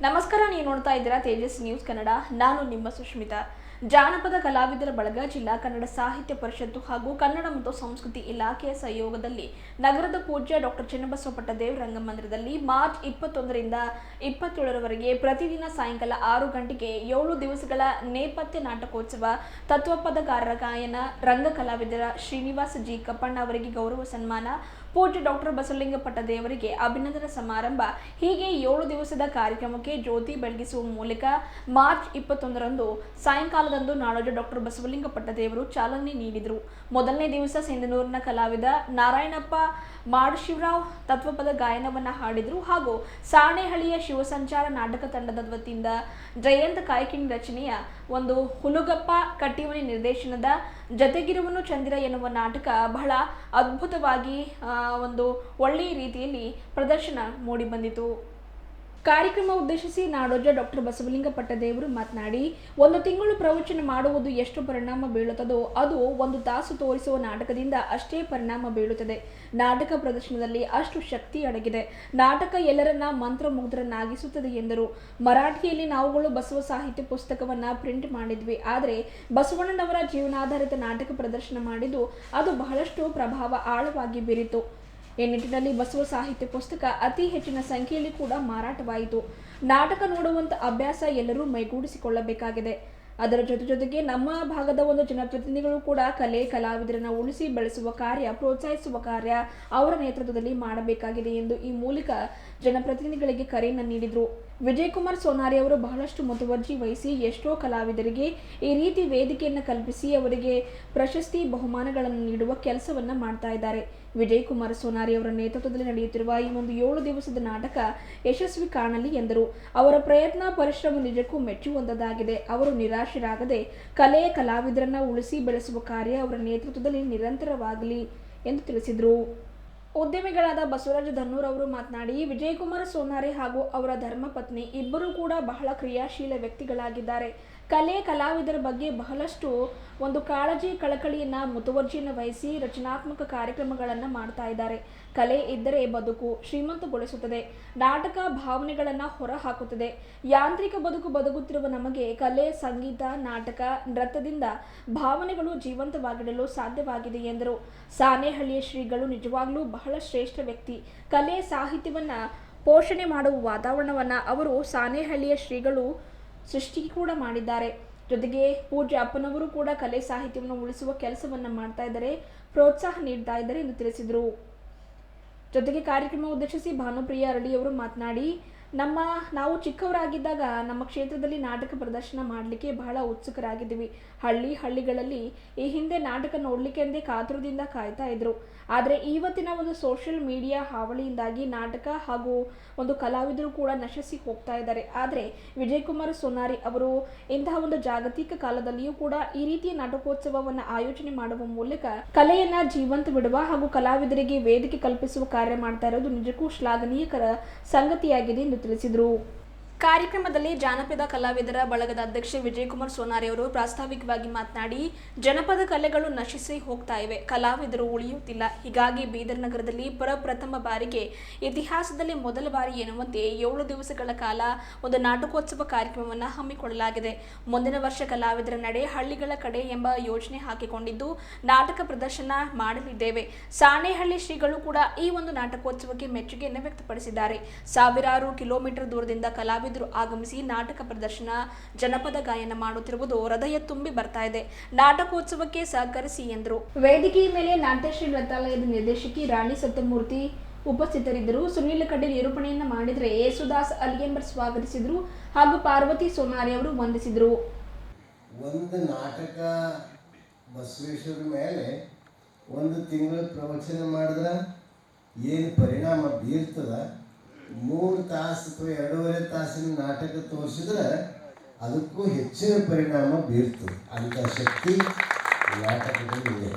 ನಮಸ್ಕಾರ, ನೀವು ನೋಡ್ತಾ ಇದ್ದೀರಾ ತೇಜಸ್ ನ್ಯೂಸ್ ಕನ್ನಡ. ನಾನು ನಿಮ್ಮ ಸುಷ್ಮಿತಾ. ಜಾನಪದ ಕಲಾವಿದರ ಬಳಗ, ಜಿಲ್ಲಾ ಕನ್ನಡ ಸಾಹಿತ್ಯ ಪರಿಷತ್ತು ಹಾಗೂ ಕನ್ನಡ ಮತ್ತು ಸಂಸ್ಕೃತಿ ಇಲಾಖೆಯ ಸಹಯೋಗದಲ್ಲಿ ನಗರದ ಪೂಜ್ಯ ಡಾಕ್ಟರ್ ಚನ್ನಬಸವ ಪಟ್ಟದೇವರ ರಂಗಮಂದಿರದಲ್ಲಿ ಮಾರ್ಚ್ 21ರಿಂದ 27ರವರೆಗೆ ಪ್ರತಿದಿನ ಸಾಯಂಕಾಲ 6 ಗಂಟೆಗೆ 7 ದಿವಸಗಳ ನೇಪಥ್ಯ ನಾಟಕೋತ್ಸವ, ತತ್ವಪದಗಾರರ ಗಾಯನ, ರಂಗ ಕಲಾವಿದರ ಶ್ರೀನಿವಾಸ ಜಿ ಕಪ್ಪಣ್ಣ ಅವರಿಗೆ ಗೌರವ ಸನ್ಮಾನ, ಪೂಜ್ಯ ಡಾಕ್ಟರ್ ಬಸವಲಿಂಗ ಪಟ್ಟದೇವರಿಗೆ ಅಭಿನಂದನಾ ಸಮಾರಂಭ, ಹೀಗೆ 7 ದಿವಸದ ಕಾರ್ಯಕ್ರಮಕ್ಕೆ ಜ್ಯೋತಿ ಬೆಳಗಿಸುವ ಮೂಲಕ ಮಾರ್ಚ್ 21ರಂದು ಸಾಯಂಕಾಲದಂದು ನಾಡೋಜ ಡಾಕ್ಟರ್ ಬಸವಲಿಂಗ ಪಟ್ಟದೇವರು ಚಾಲನೆ ನೀಡಿದರು. ಮೊದಲನೇ ದಿವಸ ಸಿಂಧನೂರಿನ ಕಲಾವಿದ ನಾರಾಯಣಪ್ಪ ಮಾಡಶಿವರಾವ್ ತತ್ವಪದ ಗಾಯನವನ್ನು ಹಾಡಿದರು ಹಾಗೂ ಸಾಣೇಹಳ್ಳಿಯ ಶಿವಸಂಚಾರ ನಾಟಕ ತಂಡದ ವತಿಯಿಂದ ಜಯಂತ ಕಾಯ್ಕಿಣಿ ರಚನೆಯ ಒಂದು ಹುಲುಗಪ್ಪ ಕಟ್ಟಿಮನಿ ನಿರ್ದೇಶನದ ಜತೆಗಿರುವನು ಚಂದಿರ ಎನ್ನುವ ನಾಟಕ ಬಹಳ ಅದ್ಭುತವಾಗಿ ಒಂದು ಒಳ್ಳೆಯ ರೀತಿಯಲ್ಲಿ ಪ್ರದರ್ಶನ ಮೂಡಿಬಂದಿತು. ಕಾರ್ಯಕ್ರಮ ಉದ್ದೇಶಿಸಿ ನಾಡೋಜ ಡಾಕ್ಟರ್ ಬಸವಲಿಂಗ ಪಟ್ಟದೇವರು ಮಾತನಾಡಿ, 1 ತಿಂಗಳು ಪ್ರವಚನ ಮಾಡುವುದು ಎಷ್ಟು ಪರಿಣಾಮ ಬೀಳುತ್ತದೋ ಅದು 1 ತಾಸು ತೋರಿಸುವ ನಾಟಕದಿಂದ ಅಷ್ಟೇ ಪರಿಣಾಮ ಬೀಳುತ್ತದೆ. ನಾಟಕ ಪ್ರದರ್ಶನದಲ್ಲಿ ಅಷ್ಟು ಶಕ್ತಿ ಅಡಗಿದೆ. ನಾಟಕ ಎಲ್ಲರನ್ನ ಮಂತ್ರಮುಗ್ಧರನ್ನಾಗಿಸುತ್ತದೆ ಎಂದರು. ಮರಾಠಿಯಲ್ಲಿ ನಾವುಗಳು ಬಸವ ಸಾಹಿತ್ಯ ಪುಸ್ತಕವನ್ನ ಪ್ರಿಂಟ್ ಮಾಡಿದ್ವಿ. ಆದರೆ ಬಸವಣ್ಣನವರ ಜೀವನಾಧಾರಿತ ನಾಟಕ ಪ್ರದರ್ಶನ ಮಾಡಿದ್ದು ಅದು ಬಹಳಷ್ಟು ಪ್ರಭಾವ ಆಳವಾಗಿ ಬೀರಿತು. ಈ ನಿಟ್ಟಿನಲ್ಲಿ ಬಸವ ಸಾಹಿತ್ಯ ಪುಸ್ತಕ ಅತಿ ಹೆಚ್ಚಿನ ಸಂಖ್ಯೆಯಲ್ಲಿ ಕೂಡ ಮಾರಾಟವಾಯಿತು. ನಾಟಕ ನೋಡುವಂಥ ಅಭ್ಯಾಸ ಎಲ್ಲರೂ ಮೈಗೂಡಿಸಿಕೊಳ್ಳಬೇಕಾಗಿದೆ. ಅದರ ಜೊತೆಗೆ ನಮ್ಮ ಭಾಗದ ಒಂದು ಜನಪ್ರತಿನಿಧಿಗಳು ಕೂಡ ಕಲೆ ಕಲಾವಿದರನ್ನು ಉಳಿಸಿ ಬೆಳೆಸುವ ಕಾರ್ಯ, ಪ್ರೋತ್ಸಾಹಿಸುವ ಕಾರ್ಯ ಅವರ ನೇತೃತ್ವದಲ್ಲಿ ಮಾಡಬೇಕಾಗಿದೆ ಎಂದು ಈ ಮೂಲಕ ಜನಪ್ರತಿನಿಧಿಗಳಿಗೆ ಕರೆಯನ್ನು ನೀಡಿದರು. ವಿಜಯಕುಮಾರ್ ಸೋನಾರಿ ಅವರು ಬಹಳಷ್ಟು ಮುತುವರ್ಜಿ ವಹಿಸಿ ಎಷ್ಟೋ ಕಲಾವಿದರಿಗೆ ಈ ರೀತಿ ವೇದಿಕೆಯನ್ನು ಕಲ್ಪಿಸಿ ಅವರಿಗೆ ಪ್ರಶಸ್ತಿ ಬಹುಮಾನಗಳನ್ನು ನೀಡುವ ಕೆಲಸವನ್ನ ಮಾಡ್ತಾ ಇದ್ದಾರೆ. ವಿಜಯಕುಮಾರ್ ಸೋನಾರಿ ಅವರ ನೇತೃತ್ವದಲ್ಲಿ ನಡೆಯುತ್ತಿರುವ ಈ ಒಂದು 7 ದಿವಸದ ನಾಟಕ ಯಶಸ್ವಿ ಕಾಣಲಿ ಎಂದರು. ಅವರ ಪ್ರಯತ್ನ ಪರಿಶ್ರಮ ನಿಜಕ್ಕೂ ಮೆಚ್ಚುವಂತದ್ದಾಗಿದೆ. ಅವರು ನಿರಾಶರಾಗದೆ ಕಲೆ ಕಲಾವಿದರನ್ನ ಉಳಿಸಿ ಬೆಳೆಸುವ ಕಾರ್ಯ ಅವರ ನೇತೃತ್ವದಲ್ಲಿ ನಿರಂತರವಾಗಲಿ ಎಂದು ತಿಳಿಸಿದರು. ಉದ್ಯಮಿಗಳಾದ ಬಸವರಾಜ ಧನ್ನೂರ್ ಅವರು ಮಾತನಾಡಿ, ವಿಜಯಕುಮಾರ್ ಸೋನಾರಿ ಹಾಗೂ ಅವರ ಧರ್ಮಪತ್ನಿ ಇಬ್ಬರೂ ಕೂಡ ಬಹಳ ಕ್ರಿಯಾಶೀಲ ವ್ಯಕ್ತಿಗಳಾಗಿದ್ದಾರೆ. ಕಲೆ ಕಲಾವಿದರ ಬಗ್ಗೆ ಬಹಳಷ್ಟು ಒಂದು ಕಾಳಜಿ ಕಳಕಳಿಯನ್ನ ಮುತುವರ್ಜಿಯನ್ನು ವಹಿಸಿ ರಚನಾತ್ಮಕ ಕಾರ್ಯಕ್ರಮಗಳನ್ನು ಮಾಡ್ತಾ ಇದ್ದಾರೆ. ಕಲೆ ಇದ್ದರೆ ಬದುಕು ಶ್ರೀಮಂತಗೊಳಿಸುತ್ತದೆ. ನಾಟಕ ಭಾವನೆಗಳನ್ನು ಹೊರ ಹಾಕುತ್ತದೆ. ಯಾಂತ್ರಿಕ ಬದುಕು ಬದುಕುತ್ತಿರುವ ನಮಗೆ ಕಲೆ, ಸಂಗೀತ, ನಾಟಕ, ನೃತ್ಯದಿಂದ ಭಾವನೆಗಳು ಜೀವಂತವಾಗಿಡಲು ಸಾಧ್ಯವಾಗಿದೆ ಎಂದರು. ಸಾಣೇಹಳ್ಳಿಯ ಶ್ರೀಗಳು ನಿಜವಾಗ್ಲೂ ಬಹಳ ಶ್ರೇಷ್ಠ ವ್ಯಕ್ತಿ. ಕಲೆ ಸಾಹಿತ್ಯವನ್ನ ಪೋಷಣೆ ಮಾಡುವ ವಾತಾವರಣವನ್ನ ಅವರು ಸಾಣೇಹಳ್ಳಿಯ ಶ್ರೀಗಳು ಸೃಷ್ಟಿ ಕೂಡ ಮಾಡಿದ್ದಾರೆ. ಜೊತೆಗೆ ಪೂಜ್ಯ ಅಪ್ಪನವರು ಕೂಡ ಕಲೆ ಸಾಹಿತ್ಯವನ್ನು ಉಳಿಸುವ ಕೆಲಸವನ್ನ ಮಾಡ್ತಾ ಇದ್ದಾರೆ, ಪ್ರೋತ್ಸಾಹ ನೀಡ್ತಾ ಇದ್ದಾರೆ ಎಂದು ತಿಳಿಸಿದರು. ಜೊತೆಗೆ ಕಾರ್ಯಕ್ರಮ ಉದ್ದೇಶಿಸಿ ಭಾನುಪ್ರಿಯ ಅರಳಿಯವರು ಮಾತನಾಡಿ, ನಾವು ಚಿಕ್ಕವರಾಗಿದ್ದಾಗ ನಮ್ಮ ಕ್ಷೇತ್ರದಲ್ಲಿ ನಾಟಕ ಪ್ರದರ್ಶನ ಮಾಡಲಿಕ್ಕೆ ಬಹಳ ಉತ್ಸುಕರಾಗಿದ್ದೀವಿ. ಹಳ್ಳಿಗಳಲ್ಲಿ ಈ ಹಿಂದೆ ನಾಟಕ ನೋಡಲಿಕ್ಕೆ ಎಂದೇ ಕಾತುರದಿಂದ ಕಾಯ್ತಾ ಇದ್ರು. ಆದರೆ ಇವತ್ತಿನ ಒಂದು ಸೋಷಿಯಲ್ ಮೀಡಿಯಾ ಹಾವಳಿಯಿಂದಾಗಿ ನಾಟಕ ಹಾಗೂ ಒಂದು ಕಲಾವಿದರು ಕೂಡ ನಶಿಸಿ ಹೋಗ್ತಾ ಇದ್ದಾರೆ. ಆದರೆ ವಿಜಯಕುಮಾರ್ ಸೋನಾರಿ ಅವರು ಇಂತಹ ಒಂದು ಜಾಗತಿಕ ಕಾಲದಲ್ಲಿಯೂ ಕೂಡ ಈ ರೀತಿಯ ನಾಟಕೋತ್ಸವವನ್ನು ಆಯೋಜನೆ ಮಾಡುವ ಮೂಲಕ ಕಲೆಯನ್ನ ಜೀವಂತ ಬಿಡುವ ಹಾಗೂ ಕಲಾವಿದರಿಗೆ ವೇದಿಕೆ ಕಲ್ಪಿಸುವ ಕಾರ್ಯ ಮಾಡ್ತಾ ಇರೋದು ನಿಜಕ್ಕೂ ಶ್ಲಾಘನೀಯಕರ ಸಂಗತಿಯಾಗಿದೆ ಎಂದು ತಿಳಿಸಿದರು. ಕಾರ್ಯಕ್ರಮದಲ್ಲಿ ಜಾನಪದ ಕಲಾವಿದರ ಬಳಗದ ಅಧ್ಯಕ್ಷ ವಿಜಯಕುಮಾರ್ ಸೋನಾರಿ ಅವರು ಪ್ರಾಸ್ತಾವಿಕವಾಗಿ ಮಾತನಾಡಿ, ಜನಪದ ಕಲೆಗಳು ನಶಿಸಿ ಹೋಗ್ತಾ ಇವೆ, ಕಲಾವಿದರು ಉಳಿಯುತ್ತಿಲ್ಲ. ಹೀಗಾಗಿ ಬೀದರ್ ನಗರದಲ್ಲಿ ಪ್ರಥಮ ಬಾರಿಗೆ ಇತಿಹಾಸದಲ್ಲಿ ಮೊದಲ ಬಾರಿ ಎನ್ನುವಂತೆ 7 ದಿವಸಗಳ ಕಾಲ ಒಂದು ನಾಟಕೋತ್ಸವ ಕಾರ್ಯಕ್ರಮವನ್ನು ಹಮ್ಮಿಕೊಳ್ಳಲಾಗಿದೆ. ಮುಂದಿನ ವರ್ಷ ಕಲಾವಿದರ ನಡೆ ಹಳ್ಳಿಗಳ ಕಡೆ ಎಂಬ ಯೋಜನೆ ಹಾಕಿಕೊಂಡಿದ್ದು ನಾಟಕ ಪ್ರದರ್ಶನ ಮಾಡಲಿದ್ದೇವೆ. ಸಾಣೇಹಳ್ಳಿ ಶ್ರೀಗಳು ಕೂಡ ಈ ಒಂದು ನಾಟಕೋತ್ಸವಕ್ಕೆ ಮೆಚ್ಚುಗೆಯನ್ನು ವ್ಯಕ್ತಪಡಿಸಿದ್ದಾರೆ. ಸಾವಿರಾರು ಕಿಲೋಮೀಟರ್ ದೂರದಿಂದ ಕಲಾವಿದರು ಆಗಮಿಸಿ ನಾಟಕ ಪ್ರದರ್ಶನ, ಜನಪದ ಗಾಯನ ಮಾಡುತ್ತಿರುವುದು ಹೃದಯ ತುಂಬಿ ಬರ್ತಾ ಇದೆ. ನಾಟಕೋತ್ಸವಕ್ಕೆ ಸಹಕರಿಸಿ ಎಂದರು. ವೇದಿಕೆಯ ಮೇಲೆ ನಾಟ್ಯಶ್ರೀ ನೃತ್ಯಾಲಯದ ನಿರ್ದೇಶಕಿ ರಾಣಿ ಸತ್ಯಮೂರ್ತಿ ಉಪಸ್ಥಿತರಿದ್ದರು. ಸುನೀಲ್ ಕಡ್ಡಿ ನಿರೂಪಣೆಯನ್ನು ಮಾಡಿದರೆ ಯೇಸುದಾಸ್ ಅಲಿಯಂಬರ್ ಸ್ವಾಗತಿಸಿದರು ಹಾಗೂ ಪಾರ್ವತಿ ಸೋನಾರಿ ಅವರು ವಂದಿಸಿದರು. ಒಂದು ನಾಟಕ ಬಸವೇಶ್ವರ ಮೇಲೆ 1 ತಿಂಗಳು ಪ್ರವಚನ ಮಾಡಿದ್ರೆ ಏನು ಪರಿಣಾಮ ಬೀರ್ತದ, 3 ತಾಸು ಅಥವಾ 2.5 ತಾಸಿನ ನಾಟಕ ತೋರಿಸಿದ್ರೆ ಅದಕ್ಕೂ ಹೆಚ್ಚಿನ ಪರಿಣಾಮ ಬೀರ್ತದೆ. ಅಂಥ ಶಕ್ತಿ ನಾಟಕದಲ್ಲಿ.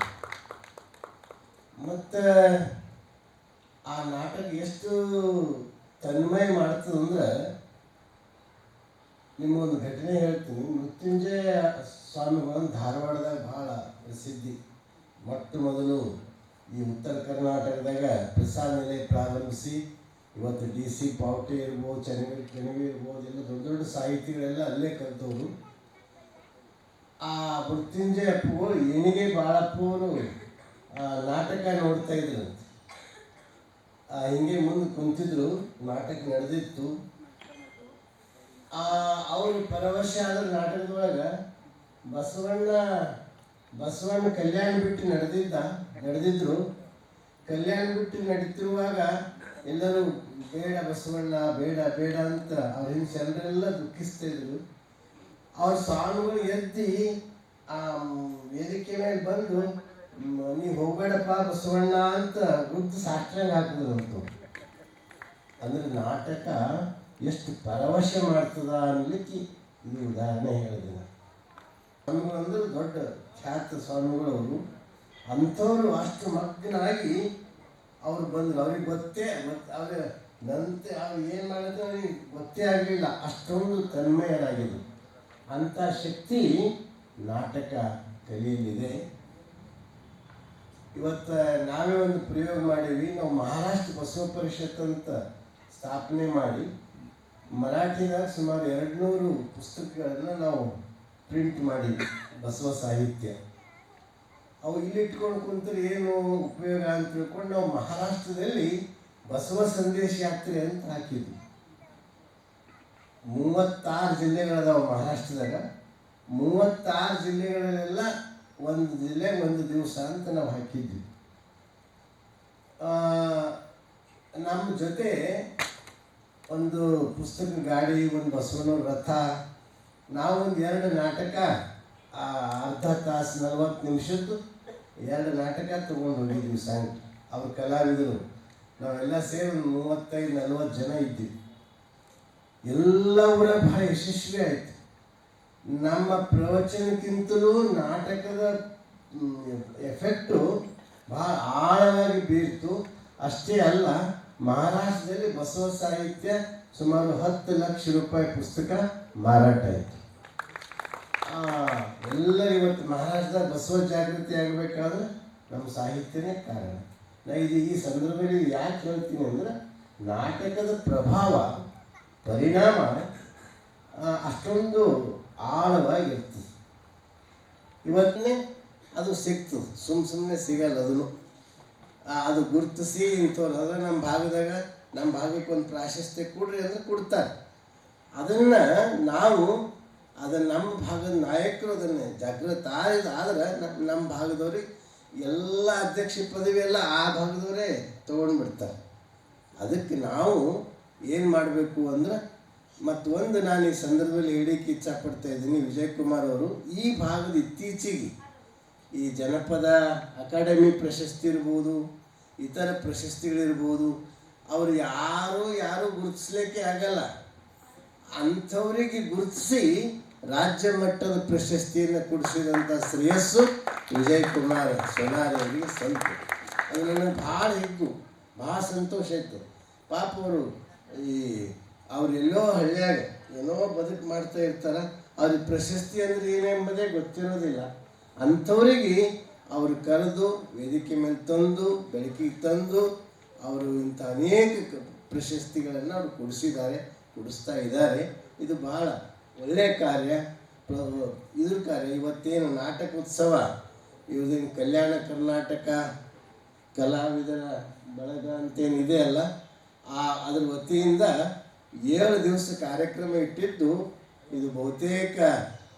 ಮತ್ತು ಆ ನಾಟಕ ಎಷ್ಟು ತನ್ಮಯ ಮಾಡ್ತದಂದ್ರೆ, ನಿಮ್ಮೊಂದು ಘಟನೆ ಹೇಳ್ತೀನಿ. ಮೃತ್ಯುಂಜಯ ಸ್ವಾಮಿಗಳನ್ನು ಧಾರವಾಡದಾಗ ಭಾಳ ಪ್ರಸಿದ್ಧಿ. ಮೊದಲು ಈ ಉತ್ತರ ಕರ್ನಾಟಕದಾಗ ಪ್ರಸಾದ ನಿಲಯ ಪ್ರಾರಂಭಿಸಿ ಇವತ್ತು DC ಪಾವಟೆ ಇರ್ಬೋದು, ಚೆನ್ನಗಿರಿ ಇರ್ಬೋದು, ಎಲ್ಲ ಸಾಹಿತಿಗಳೆಲ್ಲ ಅಲ್ಲೇ ಕಲಿತವರು. ಆ ಮೃತ್ಯುಂಜಯ ಅಪ್ಪು ಏಣಿಗೆ ಬಾಳಪ್ಪು ಅವರು ನಾಟಕ ನೋಡ್ತಾ ಇದ್ರಂತೆ. ಹಿಂಗೆ ಮುಂದೆ ಕುಂತಿದ್ರು, ನಾಟಕ ನಡೆದಿತ್ತು. ಅವರು ಪರವಶ ಆದ ನಾಟಕದೊಳಗೆ ಬಸವಣ್ಣ ಕಲ್ಯಾಣ ಬಿಟ್ಟು ನಡೆದಿದ್ರು. ಕಲ್ಯಾಣ ಬಿಟ್ಟು ನಡೀತಿರುವಾಗ ಎಲ್ಲರೂ ಬೇಡ ಬಸವಣ್ಣ ಬೇಡ ಬೇಡ ಅಂತ ಅವ್ರ ಹಿಂದೆ ಜನರೆಲ್ಲ ದುಃಖಿಸ್ತಾ ಇದ್ರು. ಅವ್ರ ಸ್ವಾಮಿಗಳು ಎದ್ದಿ ಆ ವೇದಿಕೆ ಮೇಲೆ ಬಂದು ನೀವು ಹೋಗಬೇಡಪ್ಪ ಬಸವಣ್ಣ ಅಂತ ಗುದ್ದು ಸಾಷ್ಟಾಂಗ ಹಾಕಿದ್ರಂತ. ಅಂದ್ರೆ ನಾಟಕ ಎಷ್ಟು ಪರವಶ ಮಾಡ್ತದ ಅನ್ನಲಿಕ್ಕೆ ಇದು ಉದಾಹರಣೆ ಹೇಳಿದೆ. ಸ್ವಾಮಿಗಳು ಅಂದ್ರೆ ದೊಡ್ಡ ಖ್ಯಾತ ಸ್ವಾಮಿಗಳವರು. ಅಂಥವ್ರು ಅಷ್ಟು ಮಗ್ನಾಗಿ ಅವ್ರು ಬಂದರು. ಅವ್ರಿಗೆ ಅವ್ರ ನಂತೆ ಅವ್ರು ಏನು ಮಾಡಿದ್ರು ಅವ್ರಿಗೆ ಗೊತ್ತೇ ಆಗಲಿಲ್ಲ, ಅಷ್ಟೊಂದು ತನ್ಮಯರಾಗಿದ್ರು. ಅಂಥ ಶಕ್ತಿ ನಾಟಕ ಕಲಿಯಲಿದೆ. ಇವತ್ತು ನಾವೇ ಒಂದು ಪ್ರಯೋಗ ಮಾಡೀವಿ. ನಾವು ಮಹಾರಾಷ್ಟ್ರ ಬಸವ ಪರಿಷತ್ ಅಂತ ಸ್ಥಾಪನೆ ಮಾಡಿ ಮರಾಠಿದಾಗ ಸುಮಾರು 200 ಪುಸ್ತಕಗಳನ್ನು ನಾವು ಪ್ರಿಂಟ್ ಮಾಡಿದ್ವಿ, ಬಸವ ಸಾಹಿತ್ಯ. ಅವು ಇಲ್ಲಿಟ್ಕೊಂಡು ಕುಂತರೆ ಏನು ಉಪಯೋಗ ಅಂತ ತಿಳ್ಕೊಂಡು ನಾವು ಮಹಾರಾಷ್ಟ್ರದಲ್ಲಿ ಬಸವ ಸಂದೇಶ ಯಾತ್ರೆ ಅಂತ ಹಾಕಿದ್ವಿ. 36 ಜಿಲ್ಲೆಗಳದಾವ ಮಹಾರಾಷ್ಟ್ರದಾಗ. 36 ಜಿಲ್ಲೆಗಳಲ್ಲೆಲ್ಲ ಒಂದು ಜಿಲ್ಲೆ ಒಂದು ದಿವಸ ಅಂತ ನಾವು ಹಾಕಿದ್ವಿ. ನಮ್ಮ ಜೊತೆ ಒಂದು ಪುಸ್ತಕ ಗಾಡಿ, ಒಂದು ಬಸವಣ್ಣವ್ರ ರಥ, ನಾವೊಂದು 2 ನಾಟಕ ಅರ್ಧ ತಾಸು 40 ನಿಮಿಷದ್ದು 2 ನಾಟಕ ತೊಗೊಂಡು ಹೋಗಿದ್ವಿ ಸಂಘ. ಅವ್ರ ಕಲಾವಿದರು ನಾವೆಲ್ಲ ಸೇರಿ ಒಂದು 35-40 ಜನ ಇದ್ದೀವಿ. ಎಲ್ಲ ಊರ ಭಾಳ ಯಶಸ್ವಿ ಆಯಿತು. ನಮ್ಮ ಪ್ರವಚನಕ್ಕಿಂತಲೂ ನಾಟಕದ ಎಫೆಕ್ಟು ಭಾಳ ಆಳವಾಗಿ ಬೀರ್ತು. ಅಷ್ಟೇ ಅಲ್ಲ, ಮಹಾರಾಷ್ಟ್ರದಲ್ಲಿ ಬಸವ ಸಾಹಿತ್ಯ ಸುಮಾರು 10 ಲಕ್ಷ ರೂಪಾಯಿ ಪುಸ್ತಕ ಮಾರಾಟ ಆಯಿತು. ಎಲ್ಲರೂ ಇವತ್ತು ಮಹಾರಾಷ್ಟ್ರದಾಗ ಬಸವ ಜಾಗೃತಿ ಆಗಬೇಕಾದ್ರೆ ನಮ್ಮ ಸಾಹಿತ್ಯನೇ ಕಾರಣ. ನಾ ಈ ಸಂದರ್ಭದಲ್ಲಿ ಯಾಕೆ ಹೇಳ್ತೀನಿ ಅಂದ್ರೆ, ನಾಟಕದ ಪ್ರಭಾವ ಪರಿಣಾಮ ಅಷ್ಟೊಂದು ಆಳವಾಗಿರ್ತದೆ. ಇವತ್ತೇ ಅದು ಸಿಗ್ತದೆ, ಸುಮ್ಮನೆ ಸಿಗಲ್ಲ. ಅದು ಗುರುತಿಸಿ ಇಂಥವ್ರು ಅದ್ರ ನಮ್ಮ ಭಾಗಕ್ಕೆ ಒಂದು ಪ್ರಾಶಸ್ತ್ಯ ಕೊಡ್ರಿ ಅಂದ್ರೆ ಕೊಡ್ತಾರೆ. ಅದನ್ನು ನಮ್ಮ ಭಾಗದ ನಾಯಕರು ಅದನ್ನೇ ಜಾಗೃತ ಆದ್ರೆ ನಮ್ಮ ಭಾಗದವ್ರಿಗೆ ಎಲ್ಲ ಅಧ್ಯಕ್ಷ ಪದವಿ ಎಲ್ಲ ಆ ಭಾಗದವರೇ ತೊಗೊಂಡ್ಬಿಡ್ತಾರೆ. ಅದಕ್ಕೆ ನಾವು ಏನು ಮಾಡಬೇಕು ಅಂದ್ರೆ, ಮತ್ತೊಂದು ನಾನು ಈ ಸಂದರ್ಭದಲ್ಲಿ ಹೇಳಲಿಕ್ಕೆ ಇಚ್ಛಪಡ್ತಾ ಇದ್ದೀನಿ, ವಿಜಯಕುಮಾರ್ ಅವರು ಈ ಭಾಗದ ಇತ್ತೀಚೆಗೆ ಈ ಜನಪದ ಅಕಾಡೆಮಿ ಪ್ರಶಸ್ತಿ ಇರ್ಬೋದು, ಇತರ ಪ್ರಶಸ್ತಿಗಳಿರ್ಬೋದು, ಅವರು ಯಾರು ಗುರುತಿಸ್ಲಿಕ್ಕೆ ಆಗಲ್ಲ. ಅಂಥವರಿಗೆ ಗುರುತಿಸಿ ರಾಜ್ಯ ಮಟ್ಟದ ಪ್ರಶಸ್ತಿಯನ್ನು ಕೊಡಿಸಿದಂಥ ಶ್ರೇಯಸ್ಸು ವಿಜಯಕುಮಾರ್ ಸೊನಾರಿ ಅವರಿಗೆ ಸಲ್ತು. ಅದು ನನಗೆ ಭಾಳ ಭಾಳ ಸಂತೋಷ ಆಯಿತು. ಪಾಪ ಅವರೆಲ್ಲೋ ಹಳ್ಳಿಯಾಗ ಏನೋ ಬದುಕು ಮಾಡ್ತಾ ಇರ್ತಾರೆ. ಅವ್ರಿಗೆ ಪ್ರಶಸ್ತಿ ಅಂದರೆ ಏನೆಂಬುದೇ ಗೊತ್ತಿರೋದಿಲ್ಲ. ಅಂಥವರಿಗೆ ಅವರು ಕರೆದು ವೇದಿಕೆ ಮೇಲೆ ತಂದು ಬೆಳಕಿಗೆ ತಂದು ಅವರು ಇಂಥ ಅನೇಕ ಪ್ರಶಸ್ತಿಗಳನ್ನು ಅವರು ಕೊಡಿಸ್ತಾ ಇದ್ದಾರೆ. ಇದು ಬಹಳ ಒಳ್ಳೆಯ ಕಾರ್ಯ. ಇವತ್ತೇನು ನಾಟಕ ಉತ್ಸವ, ಇವ್ರದೇನು ಕಲ್ಯಾಣ ಕರ್ನಾಟಕ ಕಲಾವಿದರ ಬಳಗ ಅಂತೇನಿದೆ ಅಲ್ಲ, ಅದ್ರ ವತಿಯಿಂದ 7 ದಿವಸ ಕಾರ್ಯಕ್ರಮ ಇಟ್ಟಿದ್ದು. ಇದು ಬಹುತೇಕ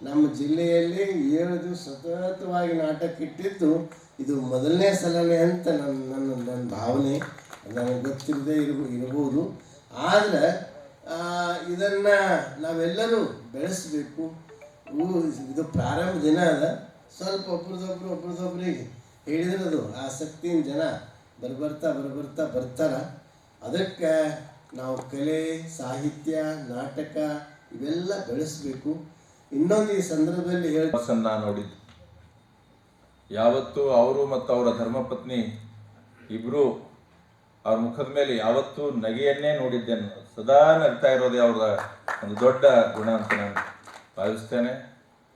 ನಮ್ಮ ಜಿಲ್ಲೆಯಲ್ಲಿ 7 ದಿವಸ ಸತತವಾಗಿ ನಾಟಕ ಇಟ್ಟಿದ್ದು ಇದು ಮೊದಲನೇ ಸಲನೇ ಅಂತ ನನ್ನ ಭಾವನೆ. ನನಗೆ ಗೊತ್ತಿರದೇ ಇರ್ಬೋದು. ಆದರೆ ಇದನ್ನು ನಾವೆಲ್ಲರೂ ಬೆಳೆಸಬೇಕು. ಇದು ಪ್ರಾರಂಭ ದಿನ ಅದ. ಸ್ವಲ್ಪ ಒಬ್ರದೊಬ್ರಿಗೆ ಹೇಳಿದ್ರೆ ಅದು ಆಸಕ್ತಿಯಿಂದ ಜನ ಬರ್ತಾರೆ. ಅದಕ್ಕೆ ನಾವು ಕಲೆ, ಸಾಹಿತ್ಯ, ನಾಟಕ ಇವೆಲ್ಲ ಬೆಳೆಸಬೇಕು. ಇನ್ನೊಂದು ಈ ಸಂದರ್ಭದಲ್ಲಿ ನೋಡಿದ್ದು, ಯಾವತ್ತೂ ಅವರು ಮತ್ತು ಅವರ ಧರ್ಮಪತ್ನಿ ಇಬ್ಬರು ಅವ್ರ ಮುಖದ ಮೇಲೆ ಯಾವತ್ತೂ ನಗೆಯನ್ನೇ ನೋಡಿದ್ದೇನೆ. ಸದಾ ನಗ್ತಾ ಇರೋದೇ ಅವ್ರ ಒಂದು ದೊಡ್ಡ ಗುಣ ಅಂತ ನಾನು ಭಾವಿಸ್ತೇನೆ.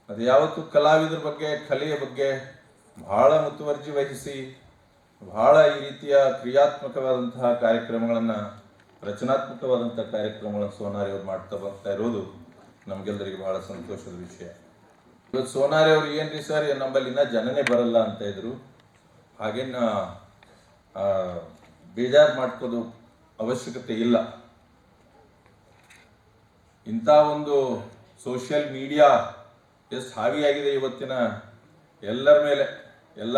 ಅದು ಯಾವತ್ತೂ ಕಲಾವಿದರ ಬಗ್ಗೆ, ಕಲೆಯ ಬಗ್ಗೆ ಬಹಳ ಮುತುವರ್ಜಿ ವಹಿಸಿ ಬಹಳ ಈ ರೀತಿಯ ಕ್ರಿಯಾತ್ಮಕವಾದಂತಹ ಕಾರ್ಯಕ್ರಮಗಳನ್ನು, ರಚನಾತ್ಮಕವಾದಂಥ ಕಾರ್ಯಕ್ರಮಗಳನ್ನು ಸೋನಾರಿ ಅವರು ಮಾಡ್ತಾ ಬರ್ತಾ ಇರೋದು ನಮಗೆಲ್ಲರಿಗೆ ಬಹಳ ಸಂತೋಷದ ವಿಷಯ. ಇವತ್ತು ಸೋನಾರಿ ಅವ್ರು ಏನ್ರಿ ಸರ್ ನಮ್ಮಲ್ಲಿ ಇನ್ನೂ ಜನನೇ ಬರಲ್ಲ ಅಂತ ಇದ್ರು. ಹಾಗೇನು ಬೇಜಾರು ಮಾಡ್ಕೋದು ಅವಶ್ಯಕತೆ ಇಲ್ಲ. ಇಂಥ ಒಂದು ಸೋಷಿಯಲ್ ಮೀಡಿಯಾ ಎಷ್ಟು ಹಾವಿಯಾಗಿದೆ ಇವತ್ತಿನ ಎಲ್ಲರ ಮೇಲೆ, ಎಲ್ಲ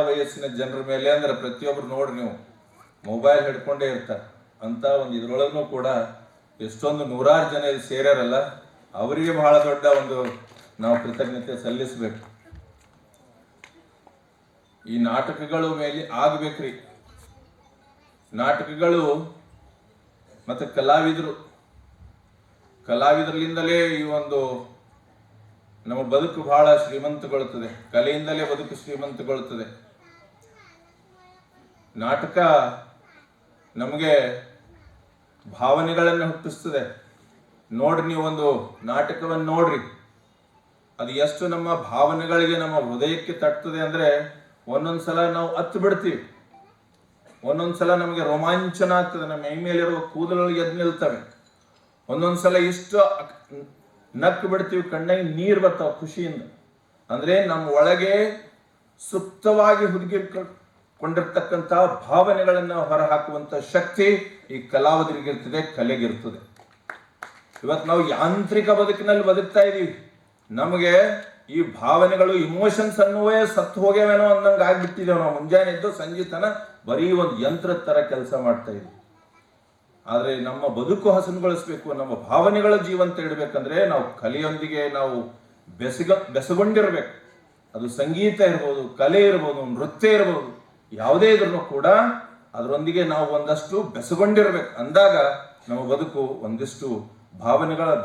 ವಯಸ್ಸಿನ ಜನರ ಮೇಲೆ. ಅಂದ್ರೆ ಪ್ರತಿಯೊಬ್ಬರು ನೋಡ್ರಿ ನೀವು ಮೊಬೈಲ್ ಹಿಡ್ಕೊಂಡೇ ಇರ್ತಾರೆ. ಅಂತ ಒಂದು ಇದ್ರೊಳಗೂ ಕೂಡ ಎಷ್ಟೊಂದು ನೂರಾರು ಜನ ಇಲ್ಲಿ ಸೇರ್ಯಾರಲ್ಲ, ಅವರಿಗೆ ಬಹಳ ದೊಡ್ಡ ಒಂದು ನಾವು ಕೃತಜ್ಞತೆ ಸಲ್ಲಿಸಬೇಕು. ಈ ನಾಟಕಗಳು ಮೇಲೆ ಆಗ್ಬೇಕ್ರಿ. ನಾಟಕಗಳು ಮತ್ತು ಕಲಾವಿದರಿಂದಲೇ ಈ ಒಂದು ನಮ್ಮ ಬದುಕು ಬಹಳ ಶ್ರೀಮಂತಗೊಳ್ಳುತ್ತದೆ. ಕಲೆಯಿಂದಲೇ ಬದುಕು ಶ್ರೀಮಂತಗೊಳ್ಳುತ್ತದೆ. ನಾಟಕ ನಮಗೆ ಭಾವನೆಗಳನ್ನು ಹುಟ್ಟಿಸ್ತದೆ. ನೋಡ್ರಿ, ನೀವೊಂದು ನಾಟಕವನ್ನು ನೋಡ್ರಿ, ಅದು ಎಷ್ಟು ನಮ್ಮ ಭಾವನೆಗಳಿಗೆ, ನಮ್ಮ ಹೃದಯಕ್ಕೆ ತಟ್ತದೆ ಅಂದರೆ ಒಂದೊಂದ್ಸಲ ನಾವು ಅತ್ತು ಬಿಡ್ತೀವಿ. ಒಂದೊಂದ್ಸಲ ನಮಗೆ ರೋಮಾಂಚನ ಆಗ್ತದೆ, ನಮ್ಮ ಮೈ ಮೇಲಿರುವ ಕೂದಲೊಳಗೆ ಎದ್ದು ನಿಲ್ತವೆ. ಒಂದೊಂದ್ಸಲ ಇಷ್ಟು ನಕ್ಕು ಬಿಡ್ತೀವಿ, ಕಣ್ಣಾಗಿ ನೀರು ಬರ್ತಾವೆ ಖುಷಿಯಿಂದ. ಅಂದ್ರೆ ನಮ್ಮ ಒಳಗೆ ಸುಪ್ತವಾಗಿ ಹುದುಗಿಕೊಂಡಿರ್ತಕ್ಕಂಥ ಭಾವನೆಗಳನ್ನು ಹೊರಹಾಕುವಂಥ ಶಕ್ತಿ ಈ ಕಲಾವಿದರಿಗಿರ್ತದೆ, ಕಲೆಗಿರ್ತದೆ. ಇವತ್ತು ನಾವು ಯಾಂತ್ರಿಕ ಬದುಕಿನಲ್ಲಿ ಬದುಕ್ತಾ ಇದೀವಿ. ನಮಗೆ ಈ ಭಾವನೆಗಳು, ಇಮೋಷನ್ಸ್ ಅನ್ನುವೇ ಸತ್ತು ಹೋಗ್ಯಾವೇನೋ ಅಂದಂಗೆ ಆಗ್ಬಿಟ್ಟಿದ್ದೇವೆ. ನಾವು ಮುಂಜಾನೆ ಎದ್ದು ಸಂಜೆ ತನಕ ಬರೀ ಒಂದು ಯಂತ್ರದ ಥರ ಕೆಲಸ ಮಾಡ್ತಾ ಇದ್ವಿ. ಆದರೆ ನಮ್ಮ ಬದುಕು ಹಸನುಗೊಳಿಸ್ಬೇಕು, ನಮ್ಮ ಭಾವನೆಗಳ ಜೀವಂತ ಇಡಬೇಕಂದ್ರೆ ನಾವು ಕಲೆಯೊಂದಿಗೆ ನಾವು ಬೆಸಗೊಂಡಿರ್ಬೇಕು. ಅದು ಸಂಗೀತ ಇರ್ಬೋದು, ಕಲೆ ಇರ್ಬೋದು, ನೃತ್ಯ ಇರ್ಬೋದು, ಯಾವುದೇ ಇದ್ರೂ ಕೂಡ ಅದರೊಂದಿಗೆ ನಾವು ಒಂದಷ್ಟು ಬೆಸಗೊಂಡಿರ್ಬೇಕು. ಅಂದಾಗ ನಮ್ಮ ಬದುಕು ಒಂದಿಷ್ಟು